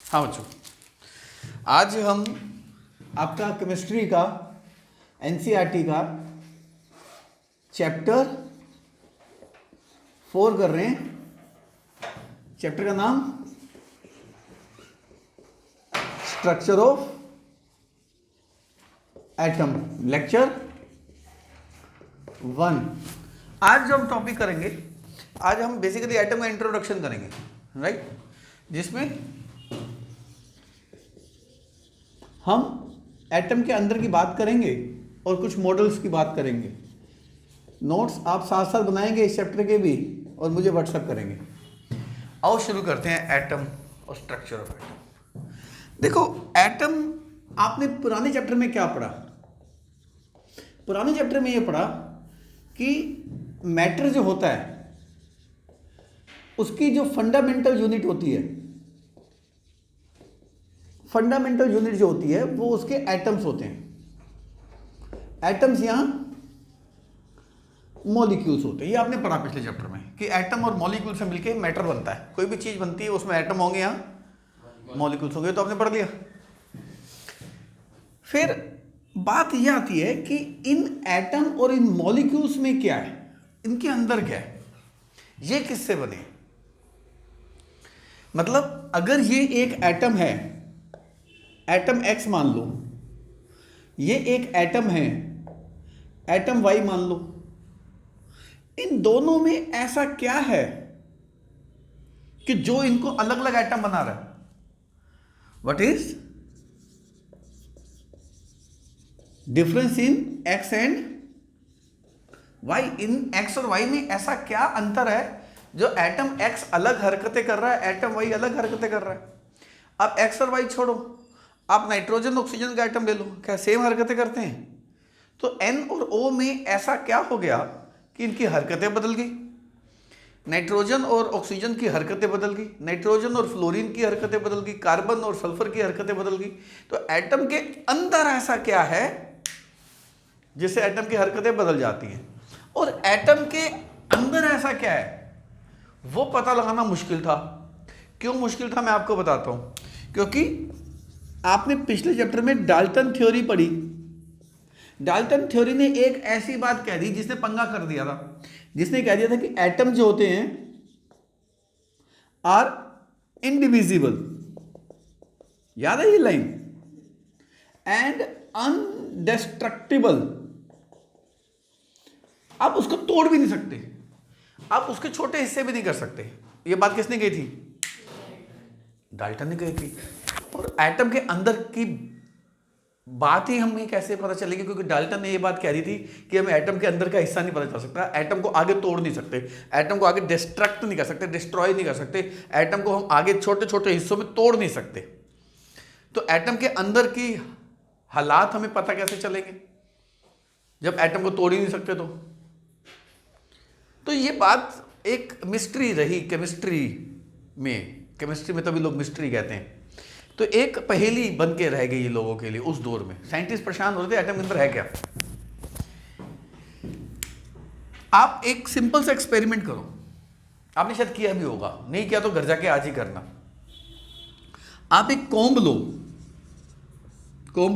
हाँ बच्चों, आज हम आपका केमिस्ट्री का एनसीईआरटी का चैप्टर 4 कर रहे हैं। चैप्टर का नाम स्ट्रक्चर ऑफ एटम, लेक्चर 1। आज जो हम टॉपिक करेंगे, आज हम बेसिकली एटम का इंट्रोडक्शन करेंगे, राइट, जिसमें हम एटम के अंदर की बात करेंगे और कुछ मॉडल्स की बात करेंगे। नोट्स आप साथ साथ बनाएंगे इस चैप्टर के भी और मुझे व्हाट्सएप करेंगे। आओ शुरू करते हैं एटम और स्ट्रक्चर ऑफ एटम। देखो, एटम आपने पुराने चैप्टर में क्या पढ़ा? पुराने चैप्टर में ये पढ़ा कि मैटर जो होता है उसकी जो फंडामेंटल यूनिट होती है, फंडामेंटल यूनिट जो होती है वो उसके एटम्स होते हैं। एटम्स यहां मॉलिक्यूल्स होते हैं। ये आपने पढ़ा पिछले चैप्टर में कि एटम और मॉलिक्यूल से मिलके मैटर बनता है। कोई भी चीज बनती है उसमें एटम होंगे, यहां मॉलिक्यूल्स होंगे, तो आपने पढ़ लिया। फिर बात यह आती है कि इन एटम और इन मॉलिक्यूल्स में क्या है, इनके अंदर क्या है, ये किससे बने। मतलब अगर ये एक एटम है, एटम एक्स मान लो, ये एक एटम है, एटम वाई मान लो, इन दोनों में ऐसा क्या है कि जो इनको अलग अलग एटम बना रहा है? What is difference in x and y? इन एक्स और वाई में ऐसा क्या अंतर है जो एटम एक्स अलग हरकतें कर रहा है, एटम वाई अलग हरकतें कर रहा है? अब एक्स और वाई छोड़ो, आप नाइट्रोजन ऑक्सीजन का एटम ले लो, क्या सेम हरकतें करते हैं? तो एन और ओ में ऐसा क्या हो गया कि इनकी हरकतें बदल गई? नाइट्रोजन और ऑक्सीजन की हरकतें बदल गई, नाइट्रोजन और फ्लोरीन की हरकतें बदल गई, कार्बन और सल्फर की हरकतें बदल गई। तो एटम के अंदर ऐसा क्या है जिससे एटम की हरकतें बदल जाती हैं? और एटम के अंदर ऐसा क्या है वो पता लगाना मुश्किल था। क्यों मुश्किल था, मैं आपको बताता हूं। क्योंकि आपने पिछले चैप्टर में डाल्टन थ्योरी पढ़ी। डाल्टन थ्योरी ने एक ऐसी बात कह दी जिसने पंगा कर दिया था। जिसने कह दिया था कि एटम जो होते हैं आर इंडिविजिबल, याद है ये लाइन, एंड अनडिस्ट्रक्टिबल। आप उसको तोड़ भी नहीं सकते, आप उसके छोटे हिस्से भी नहीं कर सकते। ये बात किसने कही थी? डाल्टन ने कही थी। और एटम के अंदर की बात ही हमें कैसे पता चलेगी? क्योंकि डाल्टन ने ये बात कह दी थी कि हमें एटम के अंदर का हिस्सा नहीं पता चल सकता, एटम को आगे तोड़ नहीं सकते, एटम को आगे डिस्ट्रक्ट नहीं कर सकते, डिस्ट्रॉय नहीं कर सकते, एटम को हम आगे छोटे छोटे हिस्सों में तोड़ नहीं सकते। तो एटम के अंदर की हालात हमें पता कैसे चलेंगे जब एटम को तोड़ ही नहीं सकते? तो ये बात एक मिस्ट्री रही केमिस्ट्री में तभी लोग मिस्ट्री कहते हैं। तो एक पहेली बन के रह गई लोगों के लिए उस दौर में। साइंटिस्ट परेशान हो रहे थे एटम के अंदर है क्या। आप एक सिंपल सा एक्सपेरिमेंट करो, आपने शायद किया भी होगा, नहीं किया तो घर जाके आज ही करना। आप एक कोम्ब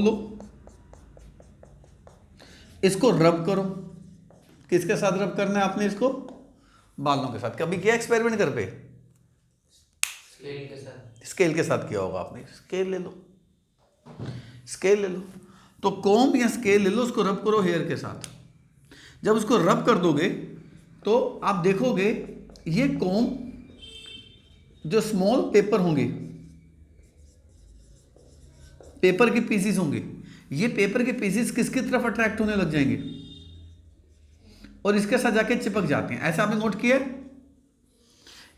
लो, इसको रब करो। किसके साथ रब करना है आपने इसको? बालों के साथ। कभी किया एक्सपेरिमेंट घर पे? स्केल के साथ किया होगा आपने। स्केल ले लो, तो कोम्ब या स्केल ले लो, उसको रब करो हेयर के साथ। जब उसको रब कर दोगे तो आप देखोगे ये कोम्ब, जो स्मॉल पेपर होंगे, पेपर के पीसेस होंगे, ये पेपर के पीसेस किसकी तरफ अट्रैक्ट होने लग जाएंगे और इसके साथ जाके चिपक जाते हैं। ऐसा आपने नोट किया?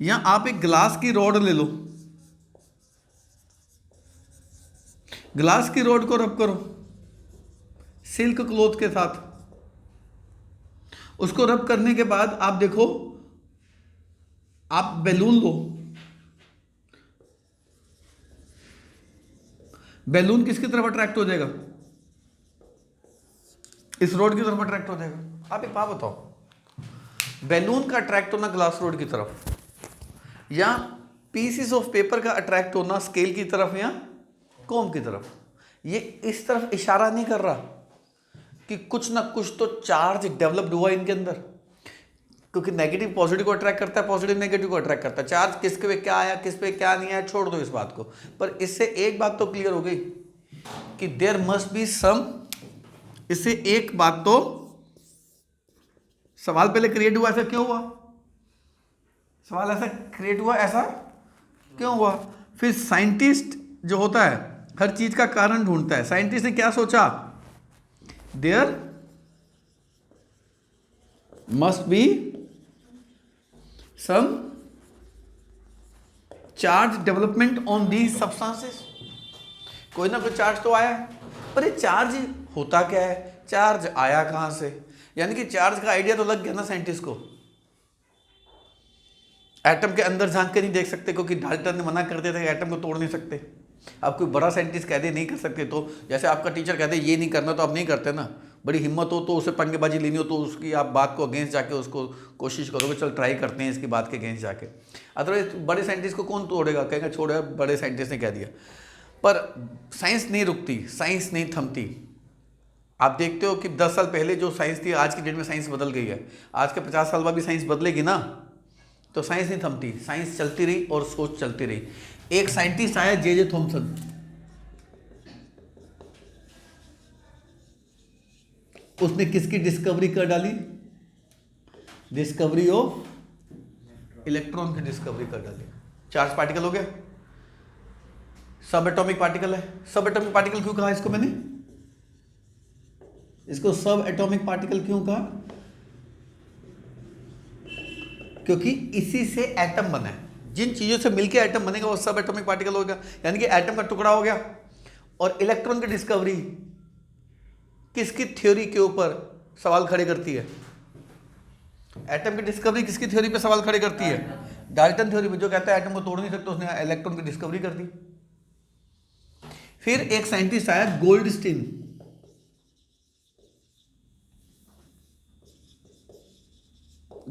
या आप एक ग्लास की रॉड ले लो, ग्लास की रॉड को रब करो सिल्क क्लॉथ के साथ। उसको रब करने के बाद आप देखो, आप बैलून लो, बैलून किसकी तरफ अट्रैक्ट हो जाएगा? इस रॉड की तरफ अट्रैक्ट हो जाएगा। आप एक बात बताओ, बैलून का अट्रैक्ट होना ग्लास रॉड की तरफ या पीसीस ऑफ पेपर का अट्रैक्ट होना स्केल की तरफ या कॉम की तरफ, ये इस तरफ इशारा नहीं कर रहा कि कुछ ना कुछ तो चार्ज डेवलप्ड हुआ इनके अंदर, क्योंकि नेगेटिव पॉजिटिव को अट्रैक्ट करता है, पॉजिटिव नेगेटिव को अट्रैक्ट करता है। चार्ज किसके पे क्या आया, किस पे क्या नहीं आया, छोड़ दो इस बात को, पर इससे एक बात तो क्लियर हो गई कि देयर मस्ट बी सम, इससे एक बात तो सवाल पहले क्रिएट हुआ, ऐसा क्यों हुआ, सवाल ऐसा क्रिएट हुआ, ऐसा क्यों हुआ। फिर साइंटिस्ट जो होता है हर चीज का कारण ढूंढता है। साइंटिस्ट ने क्या सोचा, there must be some charge development on these substances, कोई ना कोई चार्ज तो आया है, पर ये चार्ज होता क्या है, चार्ज आया कहां से, यानी कि चार्ज का आइडिया तो लग गया ना साइंटिस्ट को। एटम के अंदर झांक के नहीं देख सकते, क्योंकि डाल्टन ने मना कर दिया था कि एटम को तोड़ नहीं सकते। आप कोई बड़ा साइंटिस्ट कह दे नहीं कर सकते, तो जैसे आपका टीचर कहते ये नहीं करना तो आप नहीं करते ना, बड़ी हिम्मत हो तो उसे पंगेबाजी लेनी हो तो उसकी आप बात को अगेंस्ट जाके उसको कोशिश करोगे, चल ट्राई करते हैं इसकी बात के अगेंस्ट जाके। अदरवाइज बड़े साइंटिस्ट को कौन तोड़ेगा, कहेगा छोड़ो बड़े साइंटिस्ट ने कह दिया। पर साइंस नहीं रुकती, साइंस नहीं थमती। आप देखते हो कि 10 साल पहले जो साइंस थी, आज की डेट में साइंस बदल गई है। आज के 50 साल बाद भी साइंस बदलेगी ना, तो साइंस नहीं थमती, साइंस चलती रही और सोच चलती रही। एक साइंटिस्ट आया जे थॉमसन, उसने किसकी डिस्कवरी कर डाली, डिस्कवरी ऑफ इलेक्ट्रॉन की डिस्कवरी कर डाली। चार्ज पार्टिकल हो गया, सब एटॉमिक पार्टिकल है। सब एटॉमिक पार्टिकल क्यों कहा इसको मैंने, इसको सब एटॉमिक पार्टिकल क्यों कहा, क्योंकि इसी से एटम बना है। जिन चीजों से मिलकर एटम बनेगा वो सब एटॉमिक पार्टिकल होगा, यानी कि एटम का टुकड़ा हो गया। और इलेक्ट्रॉन की डिस्कवरी किसकी थ्योरी के ऊपर सवाल खड़े करती है, एटम की डिस्कवरी किसकी थ्योरी पे सवाल खड़े करती है, डाल्टन थ्योरी पे, जो कहता है एटम को तोड़ नहीं सकते, उसने इलेक्ट्रॉन की डिस्कवरी कर दी। फिर एक साइंटिस्ट आया गोल्डस्टीन,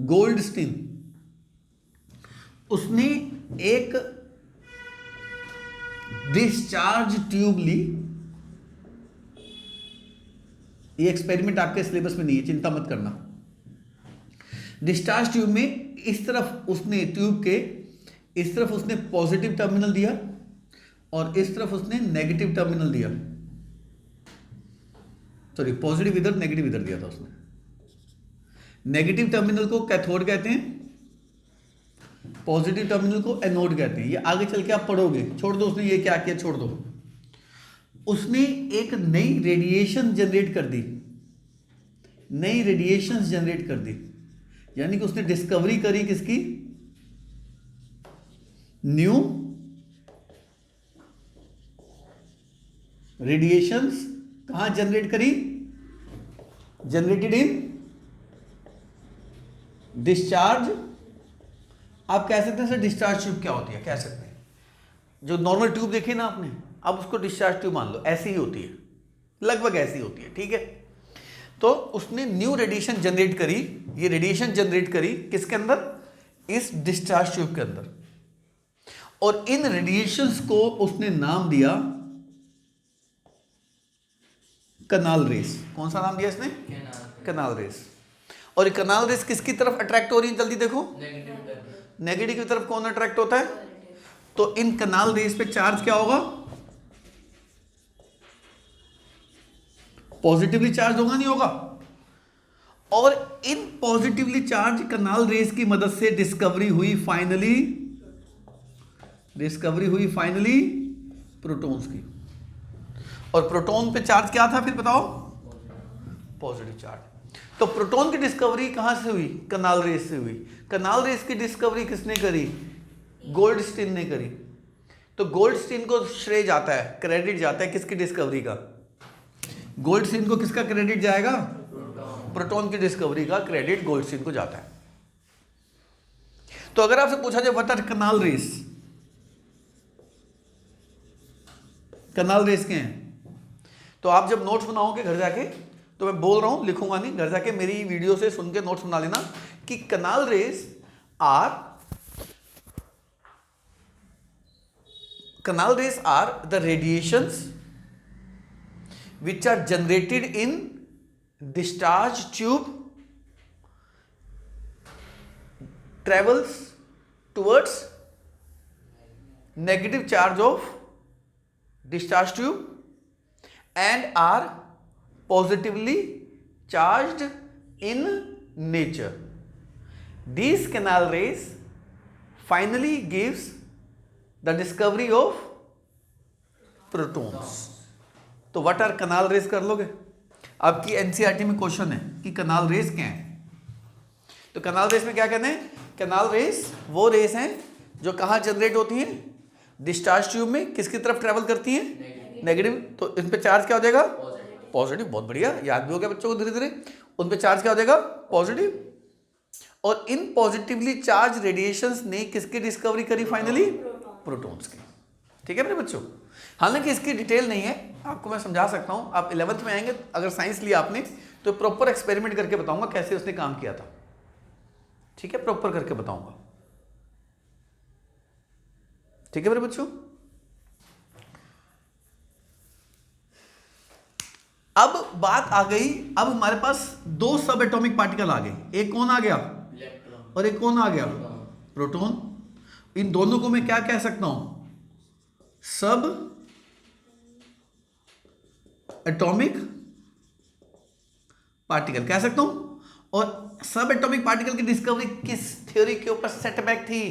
गोल्डस्टीन, उसने एक डिस्चार्ज ट्यूब ली। ये एक्सपेरिमेंट आपके सिलेबस में नहीं है, चिंता मत करना। डिस्चार्ज ट्यूब में इस तरफ उसने, ट्यूब के इस तरफ उसने पॉजिटिव टर्मिनल दिया और इस तरफ उसने नेगेटिव टर्मिनल दिया, सॉरी पॉजिटिव इधर नेगेटिव इधर दिया था उसने। नेगेटिव टर्मिनल को कैथोड कहते हैं, पॉजिटिव टर्मिनल को एनोड कहते हैं। ये आगे चल के आप पढ़ोगे, छोड़ दो उसने ये क्या किया, छोड़ दो। उसने एक नई रेडिएशन जनरेट कर दी, नई रेडिएशन जनरेट कर दी, यानी कि उसने डिस्कवरी करी किसकी, न्यू रेडिएशंस। कहां जनरेट करी, जनरेटेड इन डिस्चार्ज। आप कह सकते हैं सर डिस्चार्ज ट्यूब क्या होती है, कह सकते हैं। जो नॉर्मल ट्यूब देखी ना आपने, अब उसको डिस्चार्ज ट्यूब मान लो, ऐसी ही होती है, लगभग ऐसी होती है, ठीक है। तो उसने न्यू रेडिएशन जनरेट करी, ये रेडिएशन जनरेट करी किसके अंदर, इस डिस्चार्ज ट्यूब के अंदर। और इन रेडिएशंस को उसने नाम दिया कनाल रेस। कौन सा नाम दिया इसने, कनाल रेस। और ये कनाल रेस किसकी तरफ अट्रैक्ट हो रही है, जल्दी देखो, नेगेटिव की तरफ कौन अट्रैक्ट होता है, तो इन कनाल रेस पे चार्ज क्या होगा, पॉजिटिवली चार्ज होगा नहीं होगा। और इन पॉजिटिवली चार्ज कनाल रेस की मदद से डिस्कवरी हुई फाइनली, डिस्कवरी हुई फाइनली प्रोटॉन्स की। और प्रोटॉन पे चार्ज क्या था फिर बताओ, पॉजिटिव चार्ज। तो प्रोटॉन की डिस्कवरी कहां से हुई, कनाल रेस से हुई। कनाल रेस की डिस्कवरी किसने करी, गोल्डस्टीन ने करी। तो गोल्डस्टीन को श्रेय जाता है, क्रेडिट जाता है किसकी डिस्कवरी का, गोल्डस्टीन को किसका क्रेडिट जाएगा, प्रोटॉन की डिस्कवरी का क्रेडिट गोल्डस्टीन को जाता है। तो अगर आपसे पूछा जाए what are canal rays, canal rays के हैं, तो आप जब नोट्स बनाओगे घर जाके, तो मैं बोल रहा हूं लिखूंगा नहीं, घर जाके मेरी वीडियो से सुन के नोट्स बना लेना कि canal rays are canal rays are the radiations which are generated in discharge tube, travels towards negative charge of discharge tube and are positively charged in nature. These canal rays finally gives the discovery of protons. तो what are kanal raise कर लोगे, आपकी NCERT में question है कि कनाल raise क्या है। तो कनाल रेज में क्या कहते हैं, कनाल रेज वो रेज हैं जो कहाँ जनरेट होती हैं, डिस्चार्ज ट्यूब में किसकी तरफ ट्रेवल करती हैं, नेगेटिव। तो इन पे चार्ज क्या हो जाएगा, पॉजिटिव। बहुत बढ़िया, याद भी हो गया बच्चों को धीरे धीरे। उन पे चार्ज क्या हो जाएगा, पॉजिटिव। और इन पॉजिटिवली चार्ज रेडिएशंस ने किसकी डिस्कवरी करी फाइनली, प्रोटॉन्स की। ठीक है मेरे बच्चों, हालांकि इसकी डिटेल नहीं है, आपको मैं समझा सकता हूं। आप 11th में आएंगे, अगर साइंस लिया आपने तो प्रॉपर एक्सपेरिमेंट करके बताऊंगा कैसे उसने काम किया था। ठीक है, प्रॉपर करके बताऊंगा। ठीक है मेरे बच्चों, अब बात आ गई, अब हमारे पास दो सब एटॉमिक पार्टिकल आ गए। एक कौन आ गया, और एक कौन आ गया, प्रोटॉन। इन दोनों को मैं क्या कह सकता हूं, सब एटॉमिक पार्टिकल कह सकता हूं। और सब एटॉमिक पार्टिकल की डिस्कवरी किस थ्योरी के ऊपर सेटबैक थी,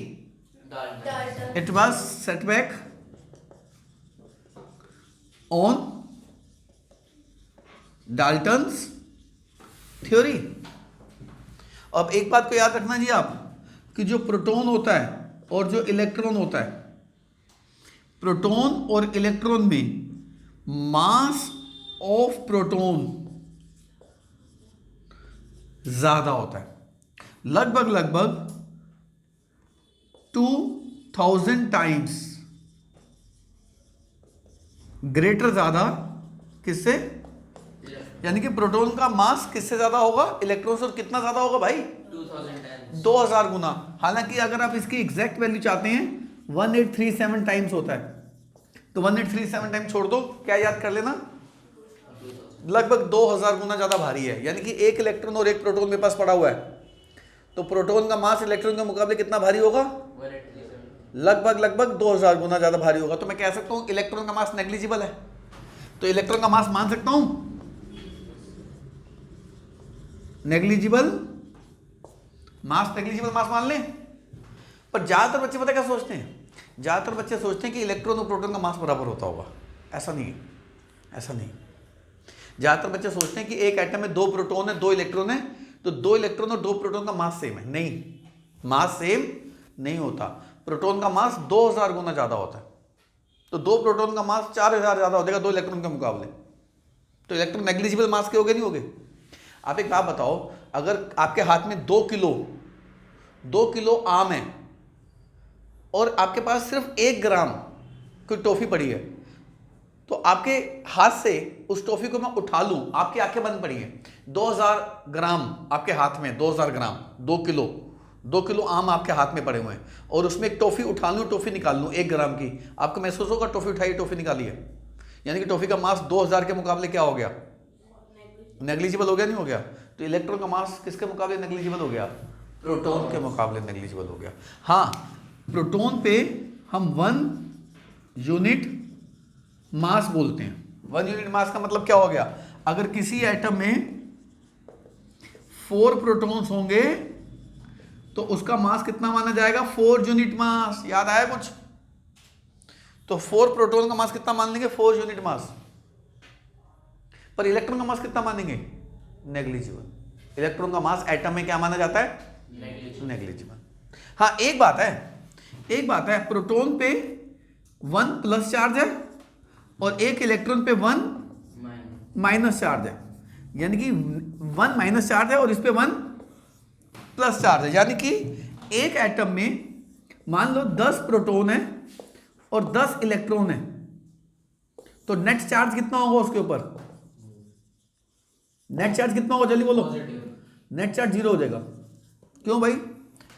it was setback on Dalton's theory. अब एक बात को याद रखना जी आप, कि जो प्रोटॉन होता है और जो इलेक्ट्रॉन होता है, प्रोटॉन और इलेक्ट्रॉन में मास ऑफ प्रोटॉन ज्यादा होता है, लगभग 2000 टाइम्स ग्रेटर, ज्यादा किससे, यानी कि प्रोटॉन का मास किससे ज्यादा होगा, इलेक्ट्रॉन से। कितना ज्यादा होगा भाई, 2000 गुना। हालांकि अगर आप इसकी एग्जैक्ट वैल्यू चाहते हैं 1837 टाइम्स होता है, तो 1837 टाइम्स छोड़ दो, क्या याद कर लेना, लगभग 2000 गुना ज्यादा भारी है। यानी कि एक इलेक्ट्रॉन और एक प्रोटॉन मेरे पास पड़ा हुआ है, तो प्रोटॉन का मास इलेक्ट्रॉन के मुकाबले कितना भारी होगा, लगभग 2000 गुना ज्यादा भारी होगा। तो मैं कह सकता हूं इलेक्ट्रॉन का मास नेग्लिजिबल है। तो इलेक्ट्रॉन का मास मान सकता हूं नेग्लिजिबल मास, नेग्लिजिबल मास मान लें। पर ज्यादातर बच्चे पता क्या सोचते हैं, ज्यादातर बच्चे सोचते हैं कि इलेक्ट्रॉन और प्रोटॉन का मास बराबर होता होगा। ऐसा नहीं है, ऐसा नहीं। ज्यादातर बच्चे सोचते हैं कि एक एटम में 2 प्रोटॉन है 2 इलेक्ट्रॉन है, तो 2 इलेक्ट्रॉन और 2 प्रोटॉन का मास सेम है। नहीं, मास सेम नहीं होता। प्रोटॉन का मास 2000 गुना ज्यादा होता है, तो 2 प्रोटॉन का मास 4000 ज्यादा हो जाएगा 2 इलेक्ट्रॉन के मुकाबले। तो इलेक्ट्रॉन नेग्लिजिबल मास के हो गए, नहीं हो गए। आप एक बात बताओ, अगर आपके हाथ में 2 किलो आम है और आपके पास सिर्फ 1 ग्राम कोई टॉफी पड़ी है, तो आपके हाथ से उस टॉफी को मैं उठा लूं, आपकी आंखें बंद पड़ी है, 2000 ग्राम आपके हाथ में, 2000 ग्राम, 2 किलो आम आपके हाथ में पड़े हुए हैं, और उसमें एक टॉफी उठा लूं, टॉफी निकाल लूं 1 ग्राम की, आपको महसूस होगा टॉफी उठाई, टॉफी निकाली है। यानी कि टॉफी का मास 2000 के मुकाबले क्या हो गया, नेग्लिजिबल हो गया, नहीं हो गया। तो इलेक्ट्रॉन का मास किसके मुकाबले नेग्लिजिबल हो गया, प्रोटॉन के मुकाबले नेग्लिजिबल हो गया। हाँ, प्रोटॉन पे हम 1 यूनिट मास बोलते हैं। 1 यूनिट मास का मतलब क्या हो गया, अगर किसी एटम में 4 प्रोटॉन्स होंगे तो उसका मास कितना माना जाएगा, 4 यूनिट मास। याद आया कुछ, तो 4 प्रोटॉन का मास कितना मान लेंगे, 4 यूनिट मास। पर इलेक्ट्रॉन का मास कितना मानेंगे, नेग्लिजिबल। इलेक्ट्रॉन का मास एटम में क्या माना जाता है, नेग्लिजिबल। हाँ, एक बात है, प्रोटॉन पे 1 प्लस चार्ज है और एक इलेक्ट्रॉन पे 1 माइनस चार्ज है। यानी कि 1 माइनस चार्ज है और इस पे 1 प्लस चार्ज है। यानी कि एक एटम में मान लो 10 प्रोटॉन है और 10 इलेक्ट्रॉन है, तो नेट चार्ज कितना होगा उसके ऊपर, नेट चार्ज कितना होगा, जल्दी बोलो। नेट चार्ज 0 हो जाएगा। क्यों भाई,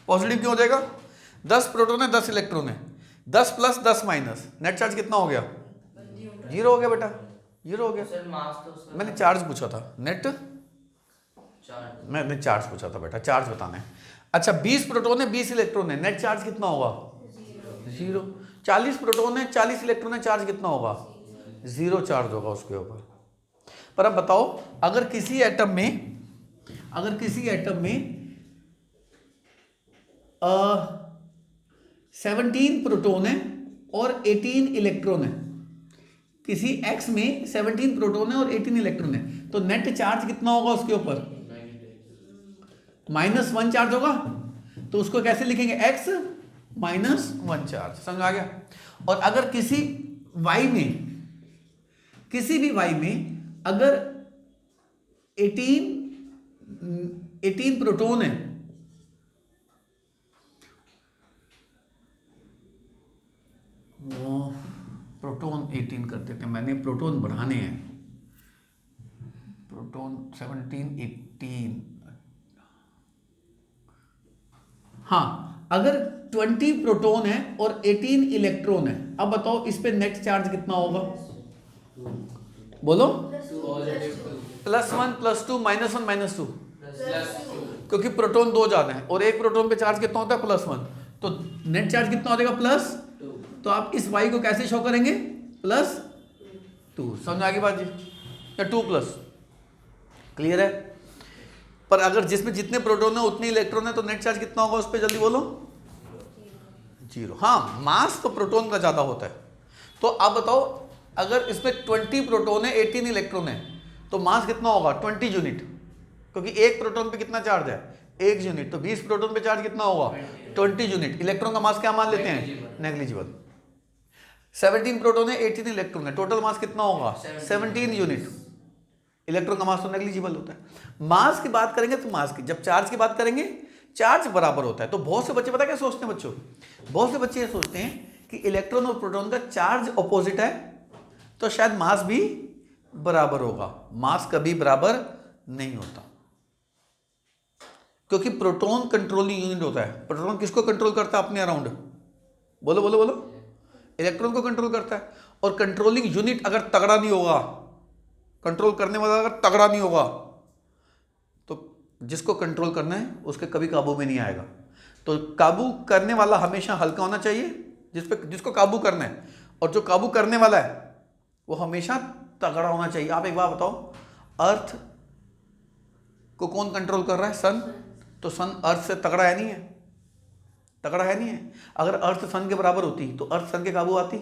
पॉजिटिव क्यों हो जाएगा, 10 प्रोटॉन है 10 इलेक्ट्रॉन है, 10 प्लस 10 माइनस, नेट चार्ज कितना हो गया? 0 हो गया बेटा, 0 हो गया। सर मास तो उसका मैंने चार्ज पूछा था, नेट चार्ज मैंने चार्ज पूछा था बेटा, चार्ज बताना है। अच्छा 20 प्रोटॉन है 20 इलेक्ट्रॉन है, नेट चार्ज कितना होगा? 0। 40 प्रोटॉन है 40 इलेक्ट्रॉन है, चार्ज कितना होगा? 0 चार्ज होगा उसके ऊपर। पर अब बताओ, अगर किसी एटम में 17 प्रोटॉन है और 18 इलेक्ट्रॉन है, किसी एक्स में 17 प्रोटॉन है और 18 इलेक्ट्रॉन है, तो नेट चार्ज कितना होगा उसके ऊपर? -1 चार्ज होगा। तो उसको कैसे लिखेंगे? x -1 charge. समझ आ गया? और अगर किसी भी y में अगर 18 प्रोटॉन है वो प्रोटॉन 18 कर देते हैं, मैंने प्रोटॉन बढ़ाने हैं, प्रोटॉन 17 18। हाँ, अगर 20 प्रोटॉन है और 18 इलेक्ट्रॉन है, अब बताओ इस पे नेट चार्ज कितना होगा? बोलो। +1 +2 -1 -2, क्योंकि प्रोटॉन 2 ज्यादा है और एक प्रोटॉन पे चार्ज कितना होता है? +1, तो नेट चार्ज कितना हो जाएगा? +2। तो आप इस y को कैसे शो करेंगे? +2। समझ आ गई बात जी? या 2+? क्लियर है? पर अगर जिसमें जितने प्रोटॉन है उतने इलेक्ट्रॉन है, तो नेट चार्ज कितना होगा उस पर? जल्दी बोलो। 0। हाँ, मास तो प्रोटॉन का ज्यादा होता है। तो आप बताओ, अगर इसमें 20 प्रोटॉन है 18 इलेक्ट्रॉन है, तो मास कितना होगा? 20 यूनिट, क्योंकि एक प्रोटॉन पे कितना चार्ज है? 1 यूनिट। तो 20 प्रोटॉन पे चार्ज कितना होगा? 20 यूनिट। इलेक्ट्रॉन का मास क्या मान लेते हैं? नेग्लिजिबल। 17 प्रोटॉन है 18 इलेक्ट्रॉन है, टोटल मास कितना होगा? 17 यूनिट। इलेक्ट्रॉन का मास तो नेग्लिजिबल होता है। मास की बात करेंगे तो मास की, जब चार्ज की बात करेंगे चार्ज बराबर होता है। तो बहुत से बच्चे पता क्या सोचते हैं बच्चों? बहुत से बच्चे ये सोचते हैं कि इलेक्ट्रॉन और प्रोटॉन का चार्ज ऑपोजिट है, तो शायद मास भी बराबर होगा। मास कभी बराबर नहीं होता, क्योंकि प्रोटॉन कंट्रोलिंग यूनिट होता है। प्रोटॉन किसको कंट्रोल करता है अपने अराउंड? बोलो बोलो बोलो। इलेक्ट्रॉन को कंट्रोल करता है। और कंट्रोलिंग यूनिट अगर तगड़ा नहीं होगा, कंट्रोल करने वाला अगर तगड़ा नहीं होगा, तो जिसको कंट्रोल करना है उसके कभी काबू में नहीं आएगा। तो काबू करने वाला हमेशा हल्का होना चाहिए, जिसको काबू करना है, और जो काबू करने वाला है वो हमेशा तगड़ा होना चाहिए। आप एक बात बताओ, अर्थ को कौन कंट्रोल कर रहा है? सन। तो सन अर्थ से तगड़ा है नहीं है? तगड़ा है नहीं है? अगर अर्थ सन के बराबर होती तो अर्थ सन के काबू आती?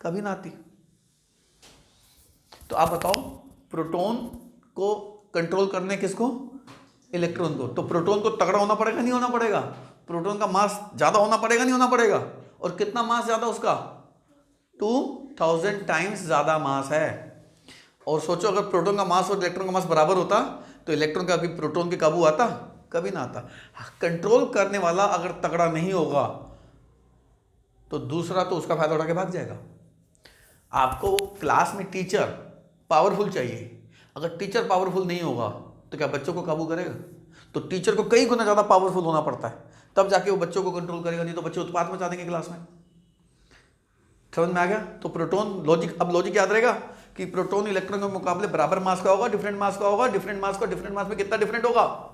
कभी ना आती। तो आप बताओ, प्रोटॉन को कंट्रोल करने किसको? इलेक्ट्रॉन को। तो प्रोटॉन को तगड़ा होना पड़ेगा नहीं होना पड़ेगा? प्रोटॉन का मास ज्यादा होना पड़ेगा नहीं होना पड़ेगा? और कितना मास ज्यादा उसका? 2000 टाइम्स ज्यादा मास है। और सोचो, अगर प्रोटॉन का मास और इलेक्ट्रॉन का मास बराबर होता तो इलेक्ट्रॉन का भी प्रोटॉन के काबू आता? कभी ना आता। कंट्रोल करने वाला अगर तगड़ा नहीं होगा तो दूसरा तो उसका फायदा उठा के भाग जाएगा। आपको क्लास में टीचर पावरफुल चाहिए। अगर टीचर पावरफुल नहीं होगा तो क्या बच्चों को काबू करेगा? तो टीचर को कई गुना ज़्यादा पावरफुल होना पड़ता है, तब जाके वो बच्चों को कंट्रोल करेगा, नहीं तो बच्चे उत्पात मचा देंगे क्लास में। समझ में आ गया? तो प्रोटॉन लॉजिक, अब लॉजिक याद रहेगा कि प्रोटॉन इलेक्ट्रॉन के मुकाबले बराबर मास का होगा, डिफरेंट मास का होगा। डिफरेंट मास का डिफरेंट मास में कितना डिफरेंट होगा?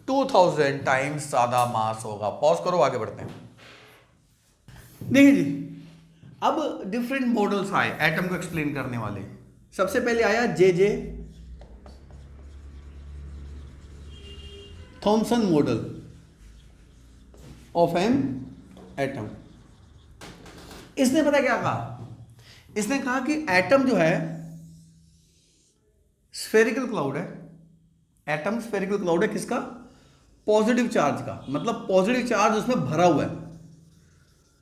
2000 टाइम्स ज्यादा मास होगा। पॉज करो, आगे बढ़ते हैं। देखिए जी, अब डिफरेंट मॉडल्स आए एटम को एक्सप्लेन करने वाले। सबसे पहले आया J Thomson model of an atom. इसने पता क्या कहा? इसने कहा कि एटम जो है स्फेरिकल क्लाउड है। एटम स्फेरिकल क्लाउड है किसका? पॉजिटिव चार्ज का। मतलब पॉजिटिव चार्ज उसमें भरा हुआ है,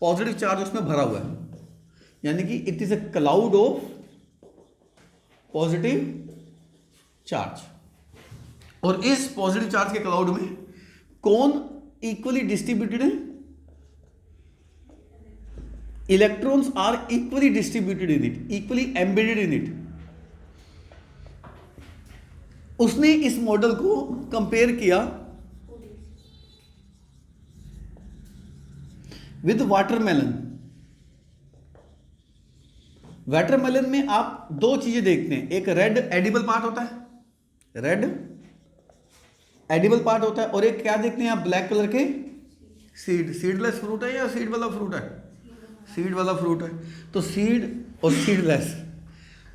पॉजिटिव चार्ज उसमें भरा हुआ है, यानी कि it is a cloud of positive charge. और इस पॉजिटिव चार्ज के क्लाउड में कौन इक्वली डिस्ट्रीब्यूटेड है? Electrons are equally distributed in it, equally embedded in it. उसने इस मॉडल को कंपेयर किया विद वाटरमेलन। वाटरमेलन में आप दो चीजें देखते हैं, एक रेड एडिबल पार्ट होता है, रेड एडिबल पार्ट होता है, और एक क्या देखते हैं आप, ब्लैक कलर के सीड। सीडलेस फ्रूट है या सीड वाला फ्रूट है? सीड वाला फ्रूट है। तो सीड और सीडलेस,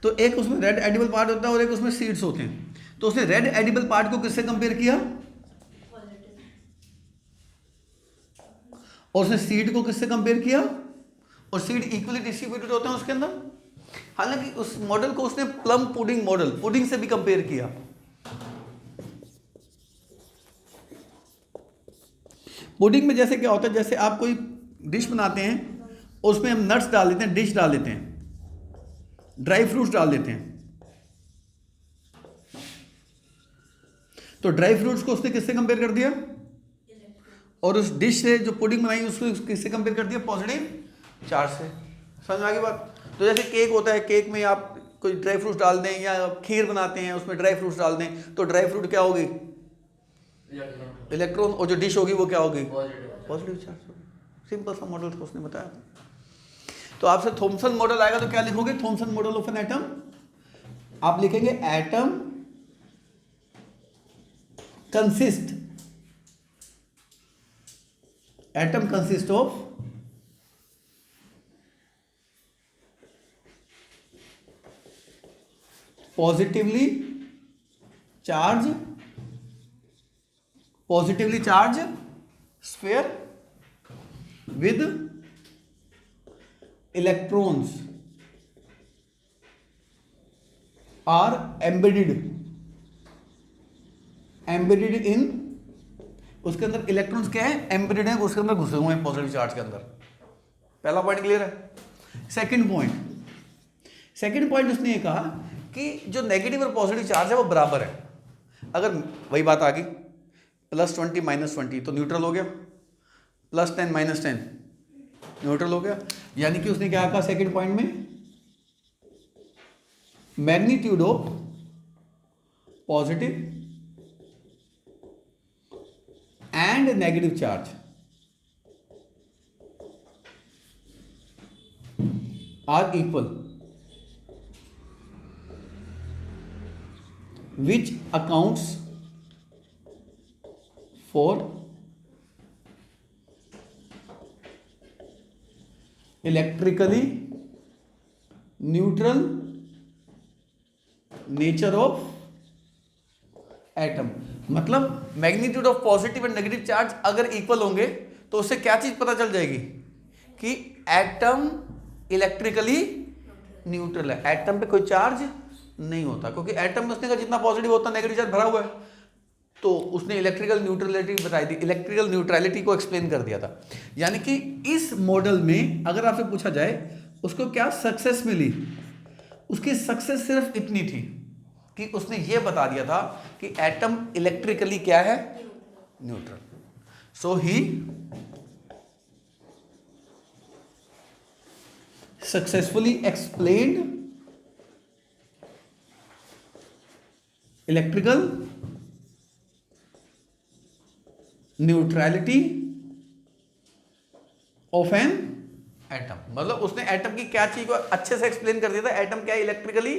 तो एक उसमें रेड एडिबल पार्ट होता है और एक उसमें सीड्स होते हैं। तो उसने रेड एडिबल पार्ट को किससे कंपेयर किया, और उसने सीड को किससे कंपेयर किया, और सीड इक्वली डिस्ट्रीब्यूटेड होते हैं उसके अंदर। हालांकि उस मॉडल को उसने प्लम पुडिंग मॉडल, पुडिंग से भी कंपेयर किया। पुडिंग में जैसे क्या होता है, जैसे आप कोई डिश बनाते हैं, उसमें हम नट्स डाल देते हैं, डिश डाल देते हैं, ड्राई फ्रूट्स डाल देते हैं। तो ड्राई फ्रूट्स को उसने किससे कंपेयर कर दिया, और उस डिश से जो पुडिंग बनाई उसको किससे कंपेयर कर दिया, पॉजिटिव चार्ज से। समझ में आ गई बात? तो जैसे केक होता है, केक में आप कोई ड्राई फ्रूट्स डाल दें, या खीर बनाते हैं उसमें ड्राई फ्रूट्स डाल दें, तो ड्राई फ्रूट क्या होगी, इलेक्ट्रॉन, और जो डिश होगी वो क्या होगी, पॉजिटिव चार्ज होगी। सिंपल सा मॉडल था, उसने बताया। तो आपसे थॉमसन मॉडल आएगा तो क्या लिखोगे, Thompson model of an atom, आप लिखेंगे atom consist of positively charged sphere with electrons are embedded in, उसके अंदर इलेक्ट्रॉन्स क्या है, एम्बेडेड है, उसके अंदर घुसे हुए हैं पॉजिटिव चार्ज के अंदर। पहला पॉइंट क्लियर है। सेकंड पॉइंट उसने ये कहा कि जो नेगेटिव और पॉजिटिव चार्ज है वो बराबर है। अगर वही बात आ गई, +20 -20 तो न्यूट्रल हो गया, +10 -10 न्यूट्रल हो गया। यानी कि उसने क्या कहा सेकंड पॉइंट में, magnitude of positive and negative charge are equal, which accounts for electrically neutral nature of atom। मतलब magnitude of positive and negative charge अगर इक्वल होंगे तो उससे क्या चीज पता चल जाएगी कि एटम इलेक्ट्रिकली न्यूट्रल है, एटम पे कोई चार्ज नहीं होता, क्योंकि एटम में उसने कहा जितना पॉजिटिव होता नेगेटिव चार्ज भरा हुआ है। तो उसने इलेक्ट्रिकल न्यूट्रलिटी बताई थी, इलेक्ट्रिकल न्यूट्रलिटी को एक्सप्लेन कर दिया था। यानी कि इस मॉडल में अगर आपसे पूछा जाए उसको क्या सक्सेस मिली, उसकी सक्सेस सिर्फ इतनी थी कि उसने ये बता दिया था कि एटम इलेक्ट्रिकली क्या है, neutral. So he successfully explained electrical neutrality of an atom. मतलब उसने एटम की क्या चीज को अच्छे से एक्सप्लेन कर दिया था, एटम क्या है, इलेक्ट्रिकली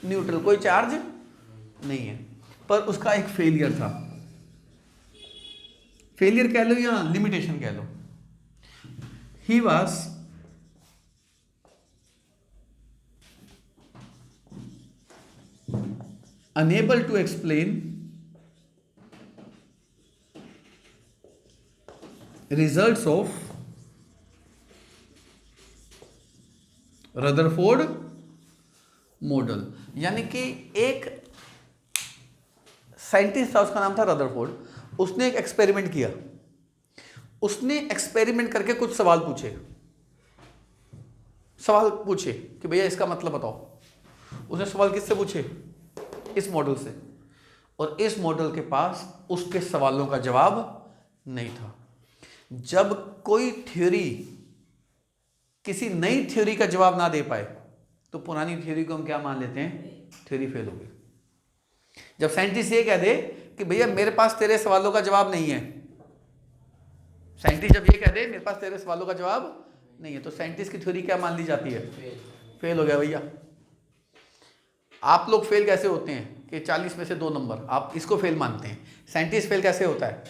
न्यूट्रल, कोई चार्ज नहीं है। पर उसका एक फेलियर था, फेलियर कह लो या लिमिटेशन कह लो। He was unable to explain results of Rutherford model. यानी कि एक साइंटिस्ट था, उसका नाम था रदरफोर्ड। उसने एक एक्सपेरिमेंट किया, उसने एक्सपेरिमेंट करके कुछ सवाल पूछे कि भैया इसका मतलब बताओ। उसने सवाल किससे पूछे, इस मॉडल से, और इस मॉडल के पास उसके सवालों का जवाब नहीं था। जब कोई थ्योरी किसी नई थ्योरी का जवाब ना दे पाए तो पुरानी थ्योरी को हम क्या मान लेते हैं, थ्योरी फेल हो गई। जब साइंटिस्ट ये कह दे कि भैया मेरे पास तेरे सवालों का जवाब नहीं है, साइंटिस्ट जब ये कह दे मेरे पास तेरे सवालों का जवाब नहीं है, तो साइंटिस्ट की थ्योरी क्या मान ली जाती है? फेल। फेल हो गया भैया। आप लोग फेल कैसे होते हैं कि 40 में से 2 नंबर, आप इसको फेल मानते हैं। साइंटिस्ट फेल कैसे होता है?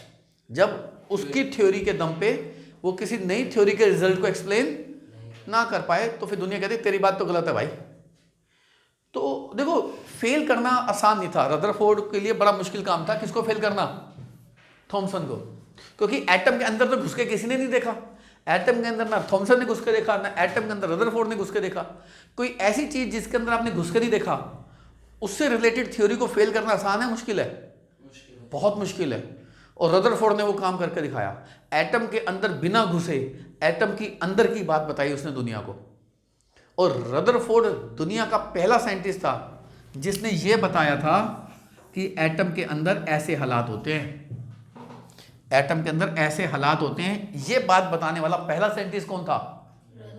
जब उसकी थ्योरी के दम पे वो किसी नई थ्योरी के रिजल्ट को एक्सप्लेन ना कर पाए, तो फिर दुनिया कहती है तेरी बात तो गलत है भाई। तो देखो, फेल करना आसान नहीं था, रदरफोर्ड के लिए बड़ा मुश्किल काम था। किसको फेल करना? थॉमसन को, क्योंकि एटम के अंदर तो घुस के किसी ने नहीं देखा। एटम के अंदर ना थॉमसन ने घुस के देखा, ना एटम के अंदर रदरफोर्ड ने घुस के देखा। कोई ऐसी चीज जिसके अंदर आपने घुस के नहीं देखा, उससे रिलेटेड थ्योरी को फेल करना आसान है मुश्किल है? मुश्किल है। बहुत मुश्किल है। और रदरफोर्ड ने वो काम करके दिखाया। एटम के अंदर बिना घुसे एटम की अंदर की बात बताई उसने दुनिया को। और रदरफोर्ड दुनिया का पहला साइंटिस्ट था जिसने ये बताया था कि एटम के अंदर ऐसे हालात होते हैं, एटम के अंदर ऐसे हालात होते हैं। ये बात बताने वाला पहला साइंटिस्ट कौन था?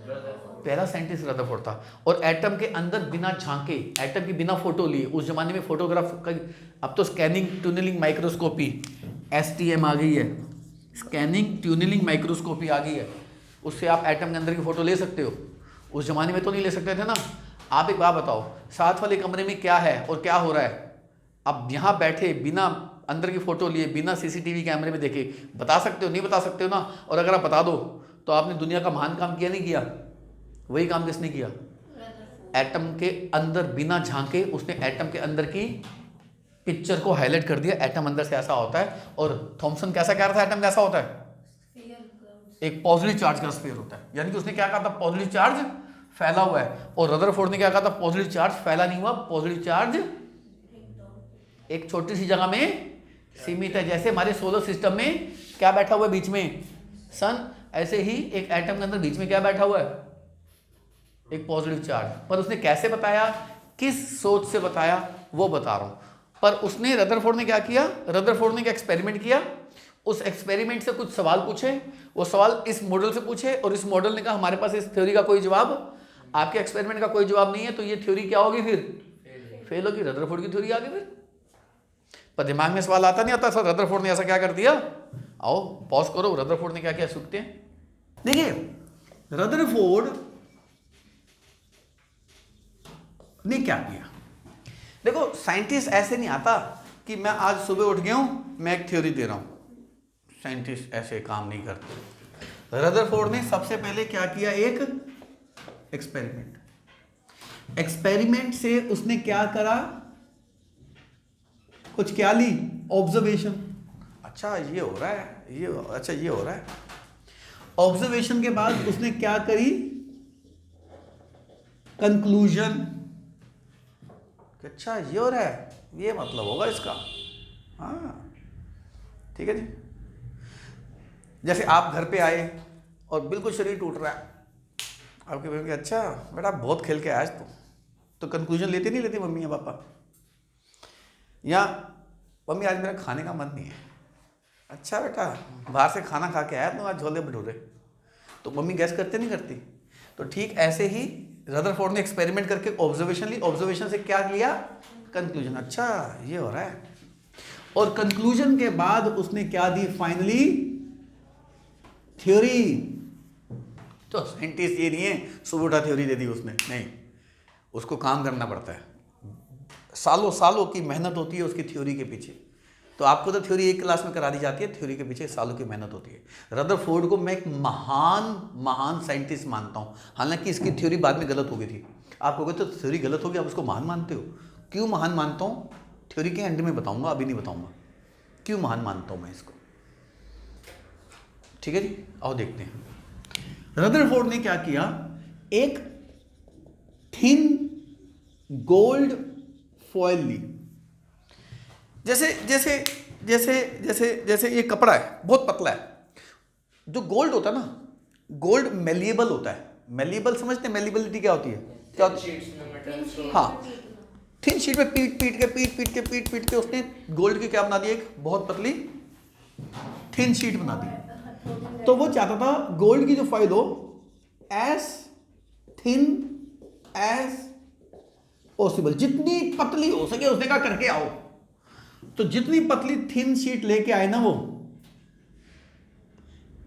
पहला साइंटिस्ट रदरफोर्ड था। और एटम के अंदर बिना झांके, एटम की बिना फोटो लिए, उस जमाने में फोटोग्राफ का, अब तो स्कैनिंग ट्यूनलिंग माइक्रोस्कोपी STM आ गई है, स्कैनिंग ट्यूनलिंग माइक्रोस्कोपी आ गई है, उससे आप एटम के अंदर की फोटो ले सकते हो। उस जमाने में तो नहीं ले सकते थे ना। आप एक बात बताओ, साथ वाले कमरे में क्या है और क्या हो रहा है, अब यहाँ बैठे बिना अंदर की फोटो लिए, बिना CCTV कैमरे में देखे बता सकते हो? नहीं बता सकते हो ना। और अगर आप बता दो तो आपने दुनिया का महान काम किया नहीं किया? वही काम किसने किया? एटम के अंदर बिना झांके उसने एटम के अंदर की पिक्चर को हाईलाइट कर दिया। एटम अंदर से ऐसा होता है। और थॉमसन कैसा कह रहा था एटम कैसा होता है? एक पॉजिटिव चार्ज का स्फीयर होता है। यानी कि उसने क्या कहा था? पॉजिटिव चार्ज फैला हुआ है। और रदरफोर्ड ने क्या कहा था? पॉजिटिव चार्ज फैला नहीं हुआ, पॉजिटिव चार्ज एक छोटी सी जगह में सीमित है। जैसे हमारे सोलर सिस्टम में क्या बैठा हुआ है बीच में? सन। ऐसे ही एक एटम के अंदर बीच में क्या बैठा हुआ है? एक पॉजिटिव चार्ज। पर उसने कैसे बताया, किस सोच से बताया, वो बता रहा हूं। पर उसने, रदरफोर्ड ने क्या किया? रदरफोर्ड ने क्या एक्सपेरिमेंट किया? उस एक्सपेरिमेंट से कुछ सवाल पूछे, वो सवाल इस मॉडल से पूछे, और इस मॉडल ने कहा हमारे पास इस थ्योरी का कोई जवाब, आपके एक्सपेरिमेंट का कोई जवाब नहीं है, तो ये थ्योरी क्या होगी? फिर फेल होगी। रदरफोर्ड की थ्योरी आ गई। फिर पर दिमाग में सवाल आता नहीं आता सर रदरफोर्ड ने ऐसा क्या कर दिया? आओ पॉज करो, रदरफोर्ड ने क्या किया सुनते हैं। देखिए, रदरफोर्ड ने क्या किया। देखो, साइंटिस्ट ऐसे नहीं आता कि मैं आज सुबह उठ गया हूं, मैं एक थ्योरी दे रहा हूं। साइंटिस्ट ऐसे काम नहीं करते। रदरफोर्ड ने सबसे पहले क्या किया? एक एक्सपेरिमेंट। एक्सपेरिमेंट से उसने क्या करा? कुछ क्या ली? ऑब्जर्वेशन। अच्छा ये हो रहा है, ये अच्छा ये हो रहा है। ऑब्जर्वेशन के बाद उसने क्या करी? कंक्लूजन। अच्छा ये हो रहा है, ये मतलब होगा इसका। हाँ ठीक है जी। जैसे आप घर पे आए और बिल्कुल शरीर टूट रहा है, आपके बेटे अच्छा बेटा बहुत खेल के आया आज तो कंक्लूजन लेते नहीं लेते मम्मी या पापा? या मम्मी आज मेरा खाने का मन नहीं है। अच्छा बेटा बाहर से खाना खा के आया तो आज छोले भटूरे, तो मम्मी गैस करते नहीं करती? तो ठीक ऐसे ही रदरफोर्ड ने एक्सपेरिमेंट करके ऑब्जर्वेशन ली, ऑब्जर्वेशन से क्या लिया? कंक्लूजन। अच्छा ये हो रहा है। और कंक्लूजन के बाद उसने क्या दी? Finally theory. तो साइंटिस्ट ये नहीं है सुबह उठा थ्योरी दे दी उसने, नहीं, उसको काम करना पड़ता है। सालों सालों की मेहनत होती है उसकी थ्योरी के पीछे। तो आपको तो थ्योरी एक क्लास में करा दी जाती है, थ्योरी के पीछे सालों की मेहनत होती है। रदरफोर्ड को मैं एक महान साइंटिस्ट मानता हूं, हालांकि इसकी थ्योरी बाद में गलत हो गई थी। आप कहोगे तो थ्योरी गलत हो गई, आप उसको महान मानते हो? क्यों महान मानता हूं? थ्योरी के एंड में बताऊंगा, अभी नहीं बताऊंगा क्यों महान मानता हूं मैं इसको। ठीक है जी, आओ देखते हैं। रदरफोर्ड ने क्या किया? एक थिन गोल्ड फॉयल ली। जैसे जैसे जैसे जैसे जैसे ये कपड़ा है, बहुत पतला है। जो गोल्ड होता है ना, गोल्ड मेलिएबल होता है। मेलिएबल समझते हैं? मेलिएबिलिटी क्या होती है? क्या होती है? हाँ, थिन शीट पे पीट के उसने गोल्ड की क्या बना दी? एक बहुत पतली थिन शीट बना दी। तो वो चाहता था गोल्ड की जो फाइल हो एज थिन एज पॉसिबल, जितनी पतली हो सके उसने कहा करके आओ। तो जितनी पतली थिन शीट लेके आए ना वो,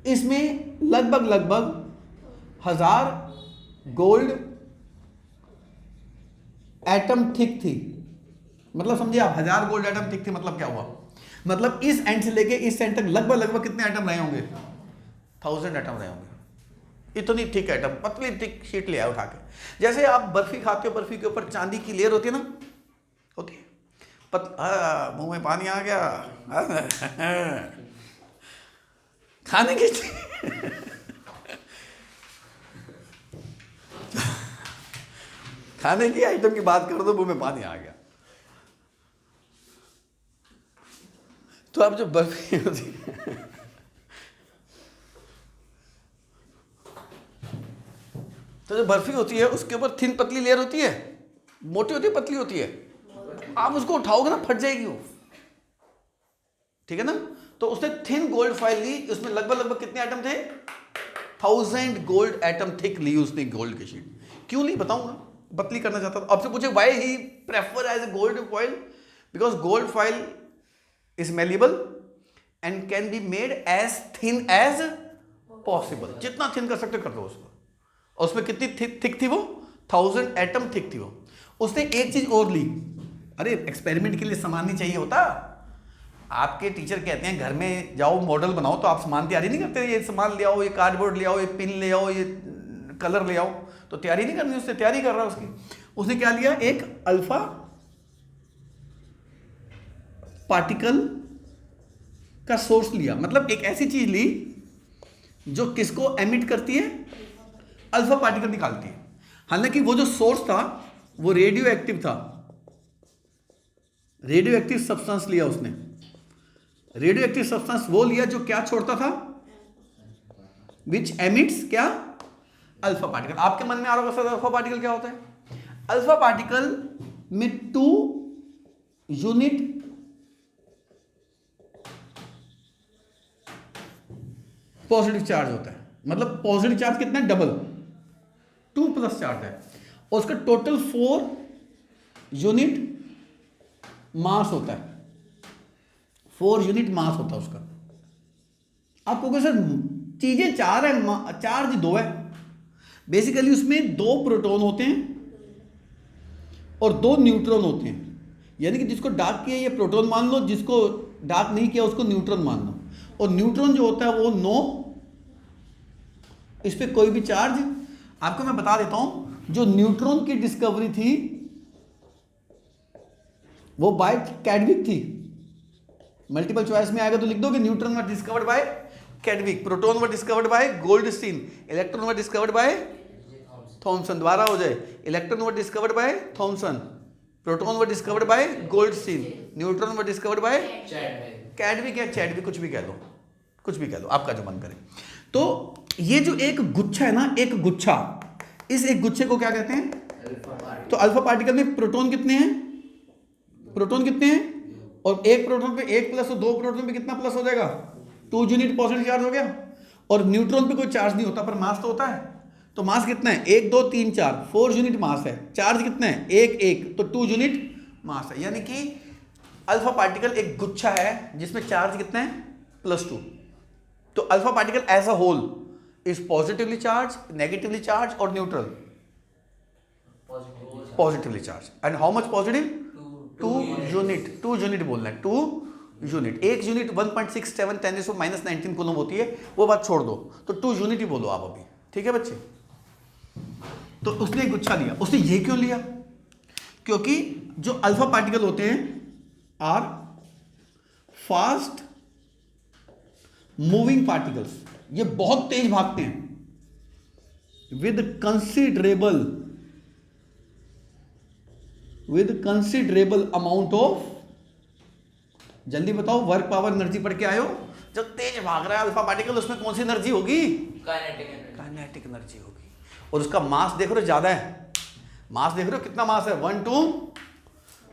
इसमें लगभग 1000 गोल्ड एटम थिक थी। मतलब समझिए आप, 1000 गोल्ड एटम थिक थी, मतलब क्या हुआ, मतलब इस एंड से लेके इस एंड तक लगभग कितने एटम रहे होंगे, 1000 एटम रहे होंगे। इतनी थिक एटम, पतली थिक शीट ले आए उठा के। जैसे आप बर्फी खाते हो, बर्फी के ऊपर चांदी की लेयर होती है ना, होती है, मुंह में पानी आ गया खाने की खाने की आइटम की बात करो तो मुंह में पानी आ गया। तो अब जो बर्फी होती है तो जो बर्फी होती है उसके ऊपर थिन पतली लेयर होती है, मोटी होती है पतली होती है, आप उसको उठाओगे ना फट जाएगी वो, ठीक है ना। तो उसने थिन गोल्ड फॉइल ली, उसमें लगभग कितने एटम थे, 1000 गोल्ड एटम थिक ली उसने गोल्ड की शीट। क्यों ली बताऊंगा, पतली करना चाहता था। आपसे पूछे why he prefer as a gold foil, because gold foil is malleable and can be made as thin as possible. जितना थिन कर सकते कर दो उसको। और उसमें कितनी थिक थी वो, 1000 एटम थिक थी वो। उसने एक चीज और ली, अरे एक्सपेरिमेंट के लिए सामान नहीं चाहिए होता। आपके टीचर कहते हैं घर में जाओ मॉडल बनाओ, तो आप सामान तैयारी नहीं करते, ये सामान ले आओ, ये कार्डबोर्ड ले आओ, ये पिन ले आओ, ये कलर ले आओ, तो तैयारी नहीं करनी, उससे तैयारी कर रहा है उसकी। उसने क्या लिया, एक अल्फा पार्टिकल का सोर्स लिया, मतलब एक ऐसी चीज ली जो किसको एमिट करती है, अल्फा पार्टिकल निकालती है। हालांकि वो जो सोर्स था वो रेडियो एक्टिव था, रेडियो एक्टिव सब्सटेंस लिया उसने। रेडियो एक्टिव सब्सटेंस वो लिया जो क्या छोड़ता था, विच एमिट्स क्या, अल्फा पार्टिकल। आपके मन में आ रहा होगा सर अल्फा पार्टिकल क्या होता है। अल्फा पार्टिकल में 2 यूनिट पॉजिटिव चार्ज होता है, मतलब पॉजिटिव चार्ज कितना है, डबल, 2 प्लस चार्ज है, और उसका टोटल 4 यूनिट मास होता है, 4 यूनिट मास होता है उसका। आप कहोगे सर चीजें 4 है, चार्ज 2 है। बेसिकली उसमें 2 प्रोटॉन होते हैं और 2 न्यूट्रॉन होते हैं। यानी कि जिसको डार्क किया ये प्रोटॉन मान लो, जिसको डार्क नहीं किया उसको न्यूट्रॉन मान लो। और न्यूट्रॉन जो होता है वो 9, इस पर कोई भी चार्ज। आपको मैं बता देता हूं, जो न्यूट्रॉन की डिस्कवरी थी वो बाय कैडविक थी। मल्टीपल चॉइस में आएगा तो लिख दोगे, neutron were discovered by Chadwick, proton were discovered by Goldstein, electron were discovered by Thomson. द्वारा हो जाए, electron were discovered by Thomson, proton were discovered by Goldstein, neutron were discovered by Chadwick या Chadwick, कुछ भी कह दो, कुछ भी कह दो, आपका जो मन करे। तो ये जो एक गुच्छा है ना, एक गुच्छा, इस एक गुच्छे को क्या कहते हैं, तो अल्फा पार्टिकल में प्रोटॉन कितने हैं, प्रोटॉन कितने हैं, और एक प्रोटॉन पे 1 प्लस, तो 2 प्रोटॉन पे कितना प्लस हो जाएगा, 2 यूनिट पॉजिटिव चार्ज हो गया। और न्यूट्रॉन पे कोई चार्ज नहीं होता पर मास तो होता है, तो मास कितना है, 1 2 3 4, 4 यूनिट मास है। चार्ज कितना है, 1 1, तो 2 यूनिट मास है। यानी कि अल्फा पार्टिकल एक गुच्छा है जिसमें चार्ज कितना है, +2। तो alpha particle as a whole is positively charge, negatively charge और neutral, positively charge. And how much positive, 2 unit, 2 unit बोलना है, 2 यूनिट। 1 यूनिट 1.67 10 - 19 कूलम होती है, वो बात छोड़ दो, तो 2 यूनिट ही बोलो आप अभी, ठीक है बच्चे। तो उसने एक गुच्छा लिया। उसने ये क्यों लिया, क्योंकि जो अल्फा पार्टिकल होते हैं आर फास्ट मूविंग पार्टिकल्स, ये बहुत तेज भागते हैं विद कंसिडरेबल अमाउंट ऑफ, जल्दी बताओ, वर्क पावर एनर्जी पढ़ के आयो। जब तेज भाग रहा है अल्फा पार्टिकल, उसमें कौन सी एनर्जी होगी, काइनेटिक एनर्जी होगी। और उसका मास देख रहे हो ज्यादा है, मास देख रहे हो कितना मास है, 1 2,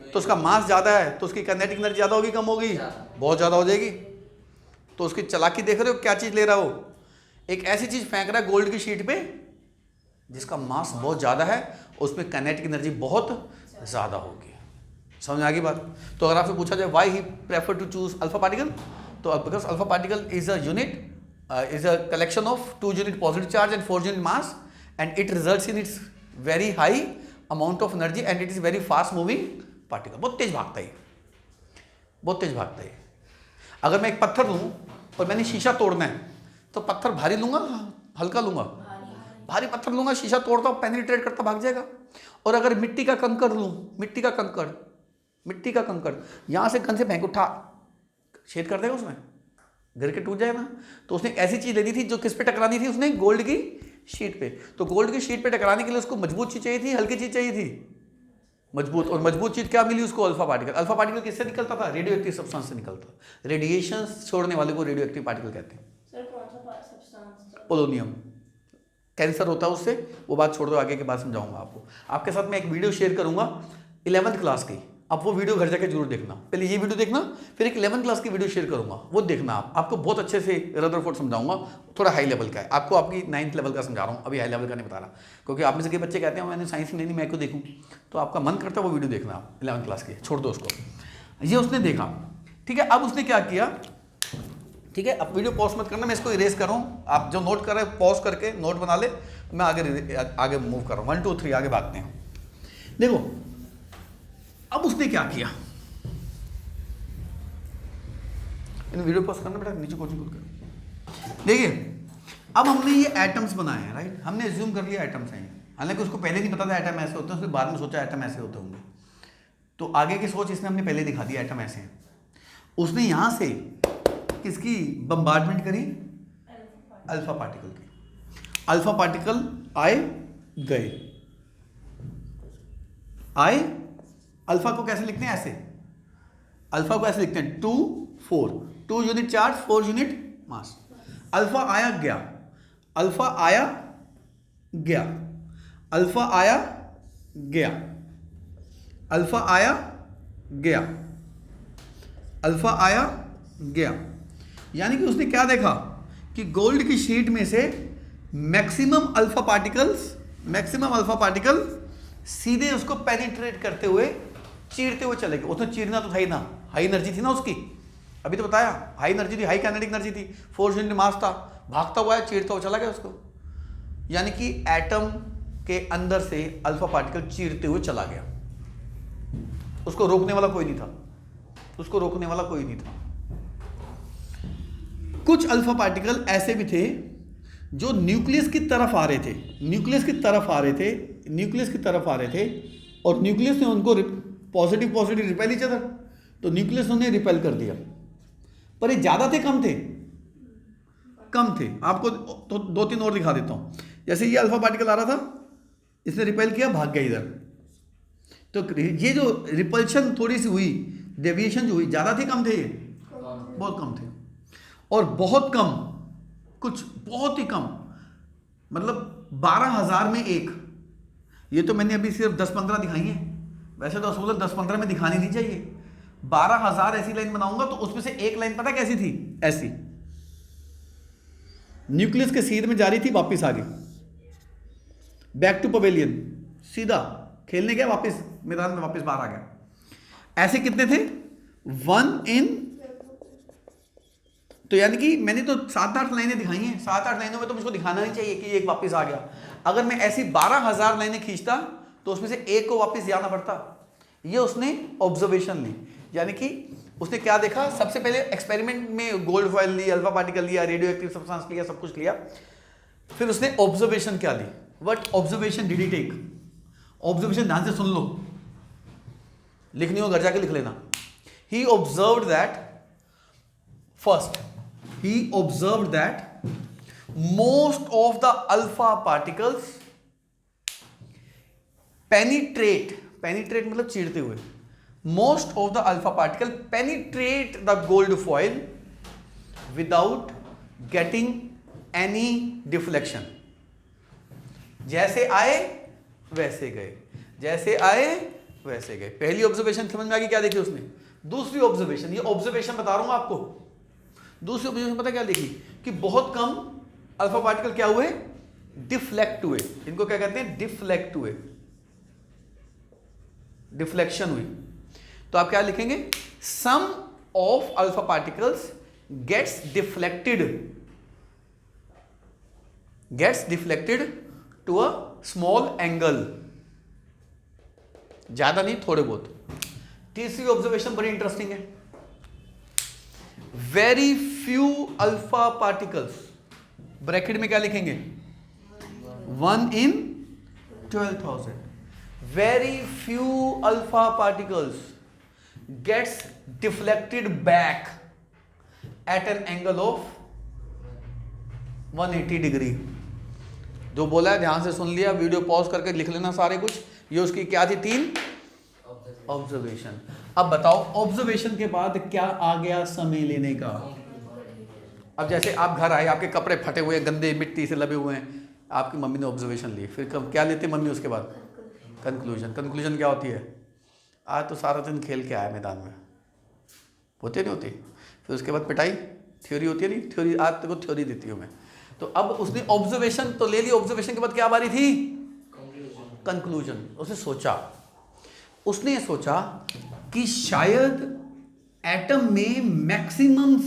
तो उसका मास ज्यादा है, तो उसकी काइनेटिक एनर्जी ज्यादा होगी कम होगी, बहुत ज्यादा हो जाएगी। तो उसकी चालाकी देख रहे हो, क्या चीज ले रहा हो, एक ऐसी चीज फेंक रहा है गोल्ड की शीट पे जिसका मास बहुत ज्यादा है, उसमें काइनेटिक एनर्जी बहुत ज्यादा होगी। समझ में आ गई बात। तो अगर आपसे पूछा जाए why he prefer to choose alpha particle, तो because alpha particle is a unit is a collection of 2 unit positive charge and 4 unit mass, and it results in its very high amount of energy and it is very fast moving particle. बहुत तेज भागता है, बहुत तेज भागता है. अगर मैं एक पत्थर लूँ और मैंने शीशा तोड़ना है तो पत्थर भारी लूंगा हल्का लूंगा? भारी पत्थर लूंगा, शीशा तोड़ता हूँ, पेनिट्रेट करता भाग जाएगा. और अगर मिट्टी का कंकड़ लूँ, मिट्टी का कंकड़ यहाँ से गन से फेंक उठा, छेद कर देगा उसमें, गिर के टूट जाएगा. तो उसने ऐसी चीज लेनी थी जो किस पे टकरानी थी, उसने गोल्ड की शीट पे. तो गोल्ड की शीट पे टकराने के लिए उसको मजबूत चीज चाहिए थी, हल्की चीज चाहिए थी, मजबूत. और मजबूत चीज क्या मिली उसको? Alpha particle. अल्फा पार्टिकल किससे निकलता था? रेडियो एक्टिव सब्सटेंस से निकलता. रेडिएशन छोड़ने वाले को रेडियो एक्टिव पार्टिकल कहते हैं. पोलोनियम. कैंसर होता है उससे, वो बात छोड़ दो, आगे की बात समझाऊंगा आपको. आपके साथ मैं एक वीडियो शेयर करूंगा 11th क्लास की, आप वो वीडियो घर जाके जरूर देखना. पहले ये वीडियो देखना, फिर एक 11th क्लास की वीडियो शेयर करूंगा, वो देखना. आपको बहुत अच्छे से रदरफोर्ड समझाऊंगा. थोड़ा हाई लेवल का है, आपको आपकी 9th लेवल का समझा रहा हूँ, अभी हाई लेवल का नहीं बता रहा. क्योंकि आप में से कई बच्चे कहते हैं मैंने साइंस लेनी, मैं क्यों देखूँ? तो आपका मन करता है वो वीडियो देखना, 11th क्लास की, छोड़ दो उसको. ये उसने देखा, ठीक है. अब उसने क्या किया, ठीक है. अब वीडियो पॉज मत करना, मैं इसको इरेज कर रहा हूँ. आप जो नोट कर रहे हैं पॉज करके नोट बना ले. मैं आगे मूव कर रहा हूँ. 1 2 3 आगे भागते हैं. देखो अब उसने क्या किया, इन वीडियो पॉज करना बेटा, नीचे कोचिंग कर. देखिए अब हमने ये एटम्स बनाए हैं, राइट. हमने एज्यूम कर लिया एटम्स हैं, हालांकि उसको पहले नहीं पता था एटम ऐसे होते हैं, उसने बाद में सोचा एटम ऐसे होते होंगे. तो आगे की सोच इसने हमने पहले दिखा दिया, एटम ऐसे हैं. उसने यहां से किसकी बम्बार्डमेंट करी? अल्फा पार्टिकल की. अल्फा पार्टिकल आए गए, आए. अल्फा को कैसे लिखते हैं? ऐसे. अल्फा को ऐसे लिखते हैं 2 4, 2 unit charge 4 unit mass. Alpha आया गया, अल्फा आया गया, अल्फा आया गया, अल्फा आया गया, अल्फा आया गया. यानी कि उसने क्या देखा कि गोल्ड की शीट में से मैक्सिमम अल्फा पार्टिकल सीधे उसको पेनिट्रेट करते हुए, चीरते हुए चले गए. उसने चीरना तो था ही ना, हाई एनर्जी थी ना उसकी, अभी तो बताया हाई एनर्जी थी, हाई काइनेटिक एनर्जी थी, 4 यूनिट मास था, भागता हुआ है, चीरता हुआ चला गया उसको. यानी कि एटम के अंदर से अल्फा पार्टिकल चीरते हुए चला गया. उसको रोकने वाला कोई नहीं था, उसको रोकने वाला कोई नहीं था. कुछ अल्फा पार्टिकल ऐसे भी थे जो न्यूक्लियस की तरफ आ रहे थे, न्यूक्लियस की तरफ आ रहे थे, न्यूक्लियस की तरफ आ रहे थे, और न्यूक्लियस ने उनको पॉजिटिव रिपेल ईच अदर, तो न्यूक्लियस ने उन्हें रिपेल कर दिया. पर ये ज्यादा थे कम थे? कम थे. आपको तो 2-3 और दिखा देता हूं. जैसे ये अल्फा पार्टिकल आ रहा था, इसने रिपेल किया, भाग गया इधर. तो ये जो रिपल्शन थोड़ी सी हुई, डेविएशन जो हुई, ज्यादा थे कम थे? ये बहुत कम थे. और बहुत कम, कुछ बहुत ही कम, मतलब 12,000 में एक. ये तो मैंने अभी सिर्फ 10-15 दिखाई है, वैसे तो असूलन 10-15 में दिखानी नहीं चाहिए. 12,000 ऐसी लाइन बनाऊंगा तो उसमें से एक लाइन पता कैसी थी? ऐसी, न्यूक्लियस के सीध में जा रही थी, वापिस आ गई, बैक टू पवेलियन, सीधा खेलने गया, वापिस मैदान में वापिस बाहर आ गया. ऐसे कितने थे? 1 in, तो यानी कि मैंने तो 7-8 लाइनें दिखाई हैं. 7-8 लाइनों में तो मुझको दिखाना नहीं चाहिए कि एक वापस आ गया. अगर मैं ऐसी 12,000 लाइनें खींचता तो उसमें से एक को वापस जाना पड़ता. ये उसने ऑब्जर्वेशन ली. यानी कि उसने क्या देखा, सबसे पहले एक्सपेरिमेंट में गोल्ड फॉइल ली, अल्फा पार्टिकल लिया, रेडियो एक्टिव सब्सटेंस लिया, सब कुछ लिया. फिर उसने ऑब्जर्वेशन क्या ली? What observation did he take? Observation ध्यान से सुन लो, लिखनी हो घर जाके लिख लेना. He observed that, first he observed that most of the alpha particles penetrate मतलब चीरते हुए, most of the alpha particle penetrate the gold foil without getting any deflection. जैसे आए वैसे गए, जैसे आए वैसे गए. पहली ऑब्जर्वेशन समझ में आ गई, क्या देखी उसने? दूसरी ऑब्जर्वेशन, ये ऑब्जर्वेशन बता रहा हूं आपको. दूसरी ऑब्जर्वेशन पता क्या लिखी? कि बहुत कम अल्फा पार्टिकल क्या हुए? डिफ्लेक्ट हुए. इनको क्या कहते हैं? डिफ्लेक्ट हुए, डिफ्लेक्शन हुई. तो आप क्या लिखेंगे? Some of alpha particles gets deflected gets deflected to a small angle, ज्यादा नहीं, थोड़े बहुत। तीसरी ऑब्जर्वेशन बड़ी इंटरेस्टिंग है, very few alpha particles, bracket में क्या लिखेंगे, 1 in 12,000, very few alpha particles gets deflected back at an angle of 180 degree. जो बोला है ध्यान से सुन लिया, वीडियो पॉज करके लिख लेना सारे कुछ। ये उसकी क्या थी, 3 ऑब्जर्वेशन। अब बताओ ऑब्जर्वेशन के बाद क्या आ गया, समय लेने का। अब जैसे आप घर आए, आपके कपड़े फटे हुए, गंदे, मिट्टी से लगे हुए हैं, आपकी मम्मी ने ऑब्जर्वेशन ली, फिर क्या लेते मम्मी उसके बाद, कंक्लूजन। कंक्लूजन क्या होती है, आज तो सारा दिन खेल के आया मैदान में, होती नहीं होती। फिर उसके बाद पिटाई, थ्योरी होती है नहीं, थ्योरी आज तक थ्योरी देती हूँ मैं। तो अब उसने ऑब्जर्वेशन तो ले ली, ऑब्जर्वेशन के बाद क्या बारी थी, कंक्लूजन। उसने सोचा कि शायद एटम में मैक्सिमम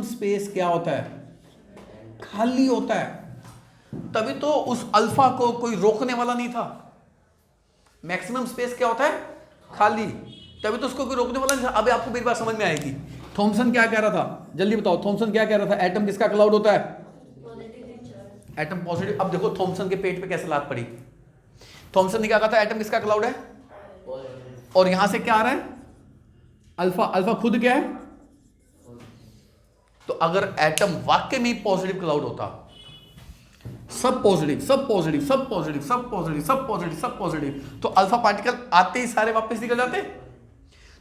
स्पेस क्या होता है, खाली होता है। तभी तो उस अल्फा को कोई रोकने वाला नहीं था। मैक्सिमम स्पेस क्या होता है, खाली, तभी तो उसको कोई रोकने वाला नहीं था। अभी आपको मेरी बात समझ में आएगी। थॉमसन क्या कह रहा था, जल्दी बताओ, थॉमसन क्या कह रहा था, एटम किसका क्लाउड होता है, एटम पॉजिटिव। अब देखो थॉमसन के पेट पे कैसे लात पड़ी। थॉमसन ने क्या कहा था, एटम किसका क्लाउड है, और यहां से क्या आ रहा है, अल्फा। अल्फा खुद क्या है। तो अगर एटम वाकई में पॉजिटिव क्लाउड होता, सब पॉजिटिव सब पॉजिटिव सब पॉजिटिव सब पॉजिटिव सब पॉजिटिव सब पॉजिटिव, तो अल्फा पार्टिकल आते ही सारे वापस निकल जाते।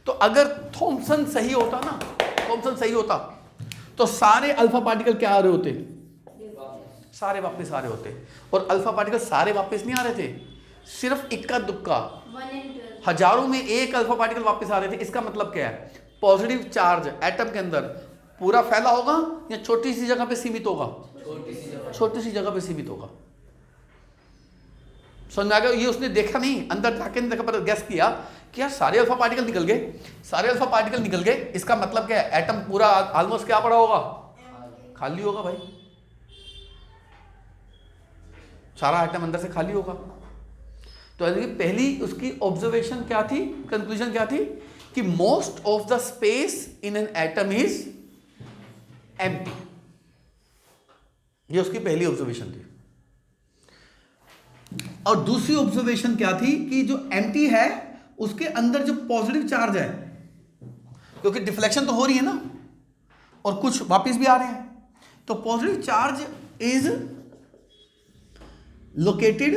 तो अगर थॉमसन सही होता ना, थॉमसन सही होता तो सारे अल्फा पार्टिकल क्या आ रहे होते, सारे वापस आ रहे होते। और अल्फा पार्टिकल सारे वापस नहीं आ रहे थे, सिर्फ इक्का दुक्का, हजारों में एक अल्फा पार्टिकल वापस आ रहे थे। इसका मतलब क्या है, पॉजिटिव चार्ज एटम के अंदर पूरा फैला होगा या छोटी सी जगह पे सीमित होगा, छोटी सी जगह पे सीमित होगा। समझ में आ गया। ये उसने देखा नहीं, अंदर जाके नहीं देखा, पर गैस किया कि यार सारे अल्फा पार्टिकल निकल गए, सारे अल्फा पार्टिकल निकल गए, इसका मतलब क्या है, एटम पूरा ऑलमोस्ट क्या पड़ा होगा, खाली होगा भाई, सारा एटम अंदर से खाली होगा। तो पहली उसकी ऑब्जर्वेशन क्या थी, कंक्लूजन क्या थी, कि most of the space in an atom is empty. ये उसकी पहली ऑब्जर्वेशन थी। और दूसरी ऑब्जर्वेशन क्या थी, कि जो एम्प्टी है उसके अंदर जो पॉजिटिव चार्ज है, क्योंकि डिफ्लेक्शन तो हो रही है ना और कुछ वापस भी आ रहे हैं, तो positive charge is located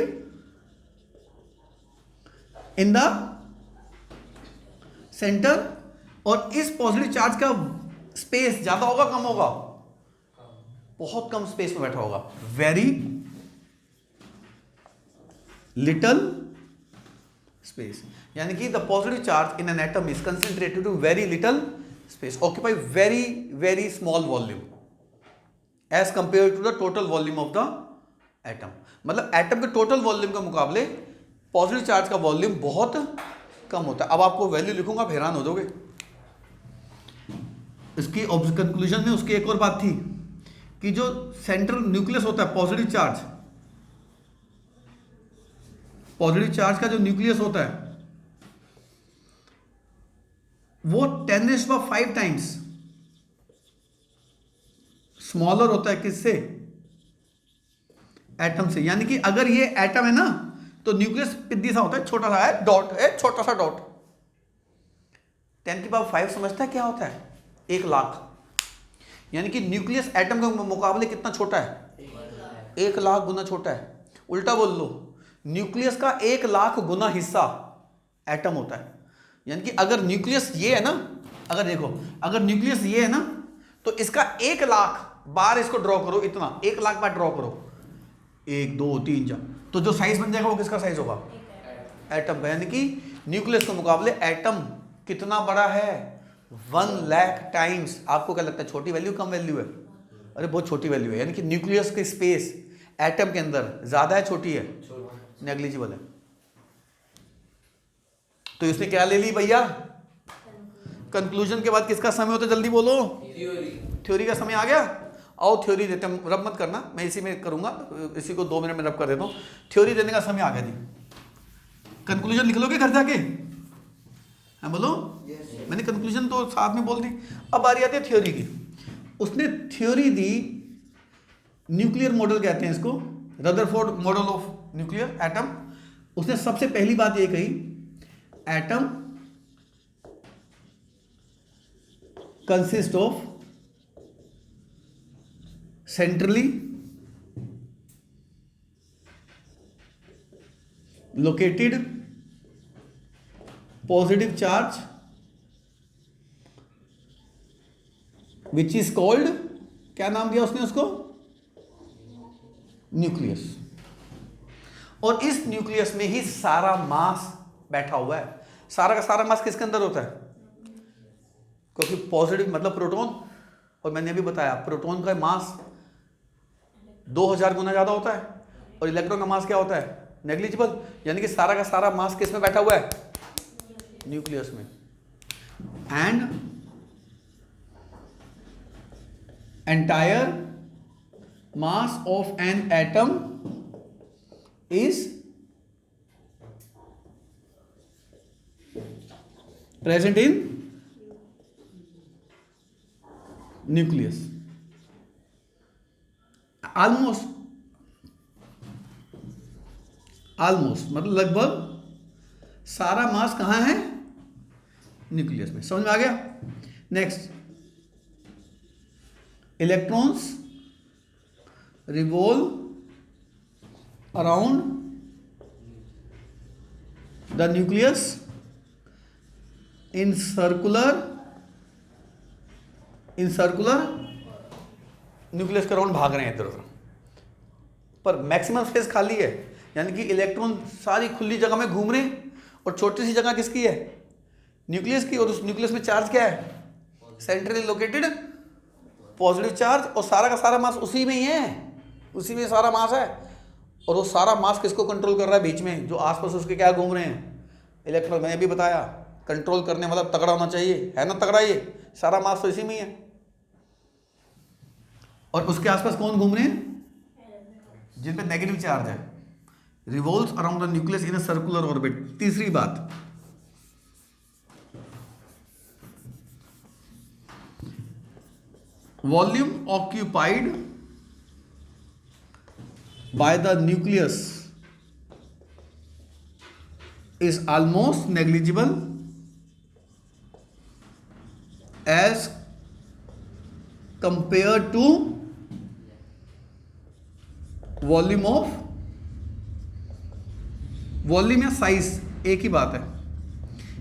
in the centre. और इस पॉजिटिव चार्ज का स्पेस ज्यादा होगा कम होगा, बहुत कम स्पेस में बैठा होगा, वेरी लिटल स्पेस। यानी कि the positive charge in an atom is concentrated to very little space, occupy very very small volume as compare to the total volume of the atom. मतलब एटम के total volume के मुकाबले positive charge का volume बहुत कम होता है। अब आपको वैल्यू लिखूंगा, आप हैरान हो जाओगे। इसकी कंक्लूजन में उसकी एक और बात थी कि जो सेंट्रल न्यूक्लियस होता है, पॉजिटिव चार्ज का जो न्यूक्लियस होता है वो 10⁵ टाइम्स स्मॉलर होता है किससे, एटम से। यानी कि अगर ये एटम है ना तो न्यूक्लियस पिद्दी सा होता है, छोटा सा है, डॉट है, छोटा सा डॉट। 10⁵ समझता है क्या होता है, 1,00,000। यानी कि न्यूक्लियस एटम के मुकाबले कितना छोटा है, 1,00,000 गुना छोटा है। उल्टा बोल लो, न्यूक्लियस का 1,00,000 गुना हिस्सा एटम होता है। यानी कि अगर न्यूक्लियस ये है ना, अगर देखो अगर न्यूक्लियस ये है ना तो इसका 1,00,000 बार इसको ड्रॉ करो, इतना 1,00,000 बार ड्रॉ करो, 1 2 3 4, तो जो साइज बन जाएगा वो किसका साइज होगा, एटम का। यानी कि न्यूक्लियस के मुकाबले एटम कितना बड़ा है, 1,00,000 टाइम्स। आपको क्या लगता है छोटी वैल्यू कम वैल्यू है, अरे बहुत छोटी वैल्यू है। यानी कि न्यूक्लियस की स्पेस एटम के अंदर ज्यादा है, छोटी है, नेग्लिजिबल है। तो इसने क्या ले ली भैया, कंक्लूजन के बाद किसका समय होता है, जल्दी बोलो, थ्योरी का समय आ गया। आओ थ्योरी देते हैं, रब मत करना, मैं इसी में करूंगा, इसी को 2 मिनट में रब कर देता हूँ। थ्योरी देने का समय आ गया जी। कंक्लूजन लिख लोगे घर जाके? हाँ बोलो। मैंने कंक्लूजन तो साथ में बोल दी। अब बारी आती है थ्योरी की। उसने थ्योरी दी, न्यूक्लियर मॉडल कहते हैं इसको, Rutherford model of nuclear atom. उसने सबसे पहली बात ये कही, atom consist of centrally located positive charge which is called, क्या नाम दिया उसने उसको? न्यूक्लियस। और इस न्यूक्लियस में ही सारा मास बैठा हुआ है। सारा का सारा मास किसके अंदर होता है? क्योंकि पॉजिटिव मतलब प्रोटॉन, और मैंने अभी बताया प्रोटॉन का मास 2000 गुना ज्यादा होता है, और इलेक्ट्रॉन का मास क्या होता है? नेग्लिजिबल। यानी कि सारा का सारा मास किस में बैठा हुआ है? न्यूक्लियस में। And entire mass of an atom is present in nucleus. almost मतलब लगभग सारा मास कहां है? न्यूक्लियस में। समझ में आ गया? Next, electrons revolve around the nucleus in circular nucleus के अराउंड भाग रहे हैं इधर उधर, पर मैक्सिमम स्पेस खाली है। यानी कि इलेक्ट्रॉन सारी खुली जगह में घूम रहे हैं, और छोटी सी जगह किसकी है? न्यूक्लियस की। और उस न्यूक्लियस में चार्ज क्या है? सेंट्रली लोकेटेड पॉजिटिव चार्ज, और सारा का सारा मास उसी में ही है, उसी में सारा मास है। और वो सारा मास किसको कंट्रोल कर रहा है? बीच में जो आसपास उसके क्या घूम रहे हैं? इलेक्ट्रॉन। मैंने भी बताया कंट्रोल करने मतलब तगड़ा होना चाहिए, है ना तगड़ा? ये सारा मास तो इसी में ही है। और उसके आसपास कौन घूम रहे हैं? जिन पे नेगेटिव चार्ज है। Revolves around the nucleus in a circular orbit. तीसरी बात, volume occupied by the nucleus is almost negligible as compared to volume of volume या साइज एक ही बात है।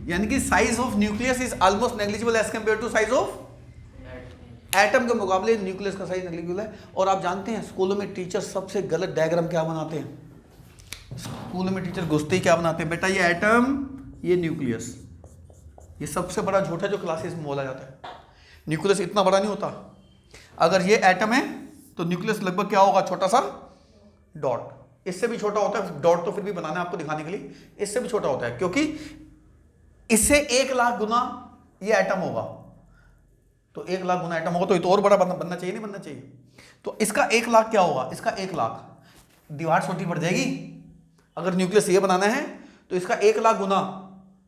यानी कि size of nucleus is almost negligible as compare to size of atom के मुकाबले न्यूक्लियस का साइज नेग्लिजिबल है। और आप जानते हैं स्कूलों में टीचर सबसे गलत डायग्राम क्या बनाते हैं? स्कूलों में टीचर घुसते ही क्या बनाते हैं? बेटा ये एटम, ये न्यूक्लियस। ये सबसे बड़ा झूठ है जो क्लासेस में बोला जाता है। न्यूक्लियस इतना बड़ा नहीं होता। अगर ये एटम है तो न्यूक्लियस लगभग क्या होगा? छोटा सा डॉट। इससे भी छोटा होता है डॉट, तो फिर भी बनाना है आपको दिखाने के लिए। इससे भी छोटा होता है क्योंकि इससे 1 लाख गुना ये एटम होगा। तो 1 लाख गुना एटम होगा तो ये तो और बड़ा बनना चाहिए, नहीं बनना चाहिए? तो इसका 1 लाख क्या होगा? इसका 1 लाख दीवार छोटी पड़ जाएगी। अगर न्यूक्लियस ये बनाना है तो इसका 1 लाख गुना,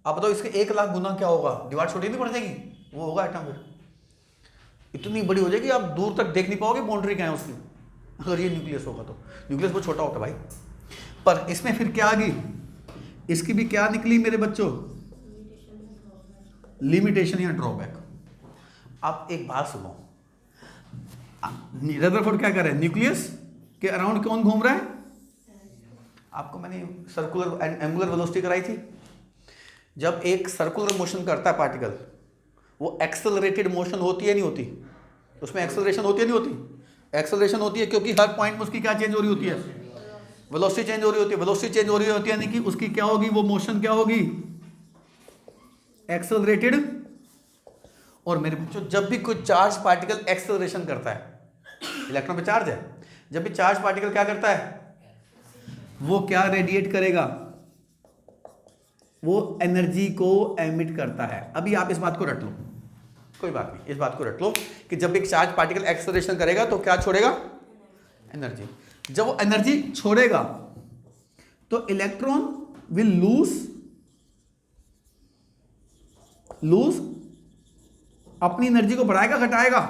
आप बताओ इसके 1 लाख गुना क्या होगा? दीवार छोटी नहीं पड़ जाएगी? वो होगा एटम। फिर इतनी बड़ी हो जाएगी आप दूर तक देख नहीं पाओगे बाउंड्री क्या है उसकी, अगर ये न्यूक्लियस होगा तो। न्यूक्लियस बहुत छोटा होता है भाई। पर इसमें फिर क्या आ गई? इसकी भी क्या निकली मेरे बच्चों? लिमिटेशन या ड्रॉबैक। आप एक बात सुनो, रदरफोर्ड क्या कर रहे हैं? न्यूक्लियस के अराउंड कौन घूम रहा है? आपको मैंने सर्कुलर एंड एंगुलर वेलोसिटी कराई थी। जब एक सर्कुलर मोशन करता है पार्टिकल, वो एक्सेलरेटेड मोशन होती है नहीं होती? उसमें एक्सेलरेशन होती है नहीं होती? एक्सेलरेशन होती है क्योंकि हर पॉइंट में उसकी क्या चेंज हो रही होती है? वेलोसिटी चेंज हो रही होती है। वेलोसिटी चेंज हो रही होती है यानी कि उसकी क्या होगी? वो मोशन क्या होगी? एक्सेलरेटेड। और मेरे बच्चों जब भी कोई चार्ज पार्टिकल एक्सेलरेशन करता है, इलेक्ट्रॉन पे चार्ज है, जब भी चार्ज पार्टिकल क्या करता है? वो क्या रेडिएट करेगा? वो एनर्जी को एमिट करता है। अभी आप इस बात को रट लो, कोई बात नहीं, इस बात को रख लो कि जब एक चार्ज पार्टिकल एक्सेलरेशन करेगा तो क्या छोड़ेगा? एनर्जी। जब वो एनर्जी छोड़ेगा तो इलेक्ट्रॉन विल लूज अपनी एनर्जी को बढ़ाएगा घटाएगा?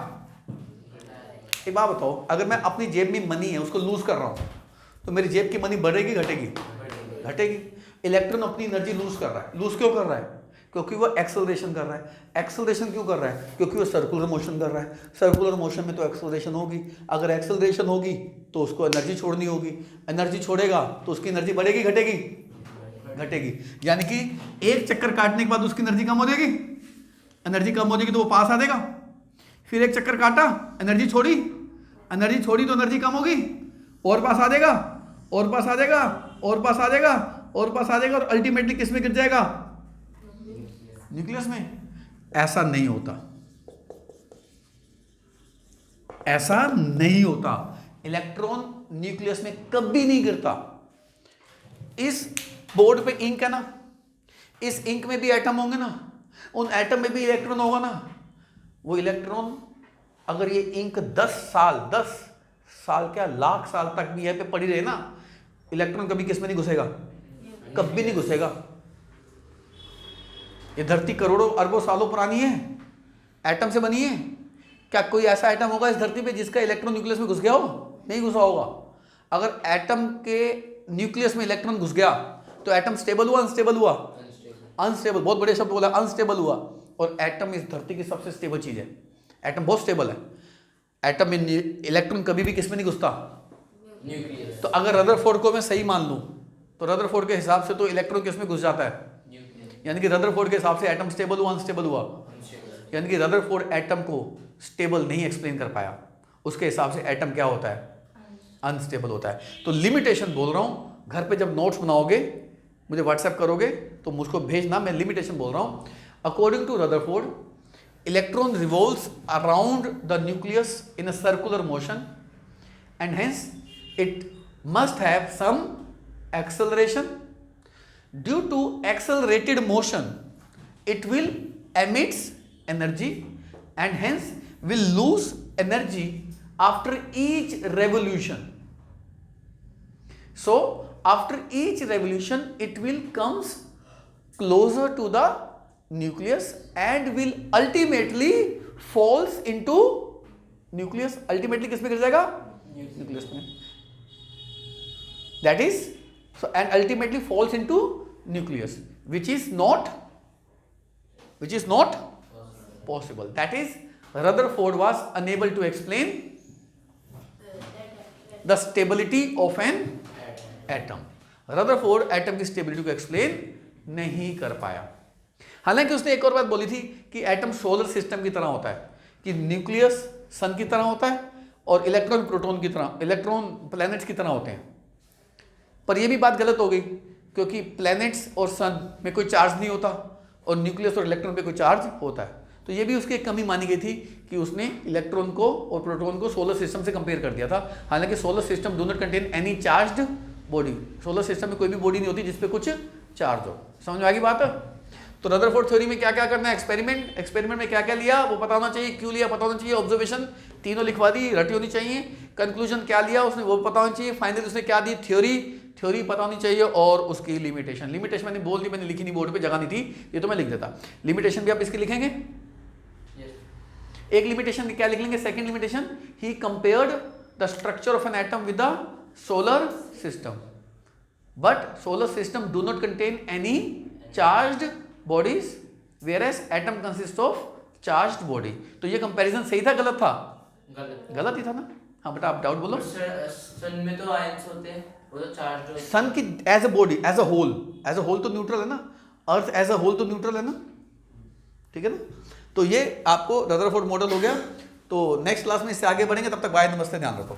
एक बात बताओ, अगर मैं अपनी जेब में मनी है उसको लूज कर रहा हूं तो मेरी जेब की मनी बढ़ेगी घटेगी? घटेगी। इलेक्ट्रॉन अपनी एनर्जी लूज कर रहा है। लूज क्यों कर रहा है? क्योंकि वो एक्सेलरेशन कर रहा है। एक्सेलरेशन क्यों कर रहा है? क्योंकि वो सर्कुलर मोशन कर रहा है। सर्कुलर मोशन में तो एक्सेलरेशन होगी। अगर एक्सेलरेशन होगी तो उसको एनर्जी छोड़नी होगी। एनर्जी छोड़ेगा तो उसकी एनर्जी बढ़ेगी घटेगी? घटेगी। यानी कि एक चक्कर काटने के बाद उसकी एनर्जी कम हो जाएगी। एनर्जी कम हो जाएगी तो वो पास आ जाएगा। फिर एक चक्कर काटा, एनर्जी छोड़ी तो एनर्जी कम होगी, और पास आ जाएगा, और पास आ जाएगा, और पास आ जाएगा, और पास आ जाएगा, और अल्टीमेटली किस में गिर जाएगा? न्यूक्लियस में। ऐसा नहीं होता, ऐसा नहीं होता। इलेक्ट्रॉन न्यूक्लियस में कभी नहीं गिरता। इस बोर्ड पे इंक है ना, इस इंक में भी एटम होंगे ना, उन एटम में भी इलेक्ट्रॉन होगा ना। वो इलेक्ट्रॉन अगर ये इंक 10 साल क्या लाख साल तक भी यहां पे पड़ी रहे ना, इलेक्ट्रॉन कभी किस में नहीं घुसेगा? कभी नहीं घुसेगा। ये धरती करोड़ों अरबों सालों पुरानी है, एटम से बनी है। क्या कोई ऐसा एटम होगा इस धरती पे जिसका इलेक्ट्रॉन न्यूक्लियस में घुस गया हो? नहीं घुसा होगा। अगर एटम के न्यूक्लियस में इलेक्ट्रॉन घुस गया तो एटम स्टेबल हुआ अनस्टेबल हुआ? अनस्टेबल। बहुत बड़े शब्द बोला, अनस्टेबल हुआ। और एटम इस धरती की सबसे स्टेबल चीज है। एटम बहुत स्टेबल है। एटम में इलेक्ट्रॉन कभी भी किसमें नहीं घुसता? न्यूक्लियस। तो अगर रदरफोर्ड को मैं सही मान लूं तो रदरफोर्ड के हिसाब से तो इलेक्ट्रॉन किसमें घुस जाता है? यानी कि रदरफोर्ड के हिसाब से एटम स्टेबल हुआ अनस्टेबल हुआ? यानी कि रदरफोर्ड एटम को स्टेबल नहीं एक्सप्लेन कर पाया। उसके हिसाब से एटम क्या होता है? अनस्टेबल होता है। तो लिमिटेशन बोल रहा हूं, घर पे जब नोट्स बनाओगे मुझे व्हाट्सएप करोगे तो मुझको भेजना। मैं लिमिटेशन बोल रहा हूं। According to Rutherford, electron revolves around the nucleus in a circular motion and hence it must have some acceleration. Due to accelerated motion, it will emits energy and hence will lose energy after each revolution. So after each revolution it will comes closer to the nucleus and will ultimately falls into nucleus. Ultimately किस में गिर जाएगा? Nucleus में. That is so, and ultimately falls into nucleus, which is not possible. That is, Rutherford was unable to explain the stability of an atom. Rutherford atom की stability को explain नहीं कर पाया। हालांकि उसने एक और बात बोली थी कि एटम सोलर सिस्टम की तरह होता है, कि न्यूक्लियस सन की तरह होता है और इलेक्ट्रॉन प्रोटॉन की तरह, इलेक्ट्रॉन प्लैनेट्स की तरह होते हैं। पर यह भी बात गलत हो गई क्योंकि प्लैनेट्स और सन में कोई चार्ज नहीं होता और न्यूक्लियस और इलेक्ट्रॉन पे कोई चार्ज होता है। तो ये भी उसकी एक कमी मानी गई थी कि उसने इलेक्ट्रॉन को और प्रोटॉन को सोलर सिस्टम से कंपेयर कर दिया था। हालांकि solar system do not contain any charged body. Solar system में कोई भी बॉडी नहीं होती जिसपे कुछ चार्ज हो। समझ में आ गई बात? तो रदरफोर्ड थ्योरी में क्या क्या करना है? एक्सपेरिमेंट में क्या क्या लिया वो पता होना चाहिए, क्यों लिया पता होना चाहिए, ऑब्जर्वेशन तीनों लिखवा दी, रटी होनी चाहिए, कंक्लूजन क्या लिया उसने वो पता होना चाहिए, फाइनली उसने क्या दी थ्योरी पता होनी चाहिए, और उसकी लिमिटेशन मैंने बोल दी, मैंने लिखी नहीं बोर्ड पे, जगह नहीं थी, ये तो मैं लिख देता। लिमिटेशन भी आप इसकी लिखेंगे? एक लिमिटेशन क्या लिख लेंगे? Second limitation, he compared the structure of an atom with the solar system, but solar system do not contain any charged bodies whereas atom consist of charged body. तो ये कंपैरिजन सही था गलत था? गलत ही था ना। हाँ बेटा आप डाउट बोलो। सन में तो आयंस होते हैं, वो तो चार्ज सन की as a body, as a whole तो न्यूट्रल है ना। अर्थ एज अ होल तो न्यूट्रल है ना, ठीक है ना। तो ये आपको रदरफोर्ड मॉडल हो गया। तो नेक्स्ट क्लास में इससे आगे बढ़ेंगे, तब तक बाय, नमस्ते, ध्यान रखो।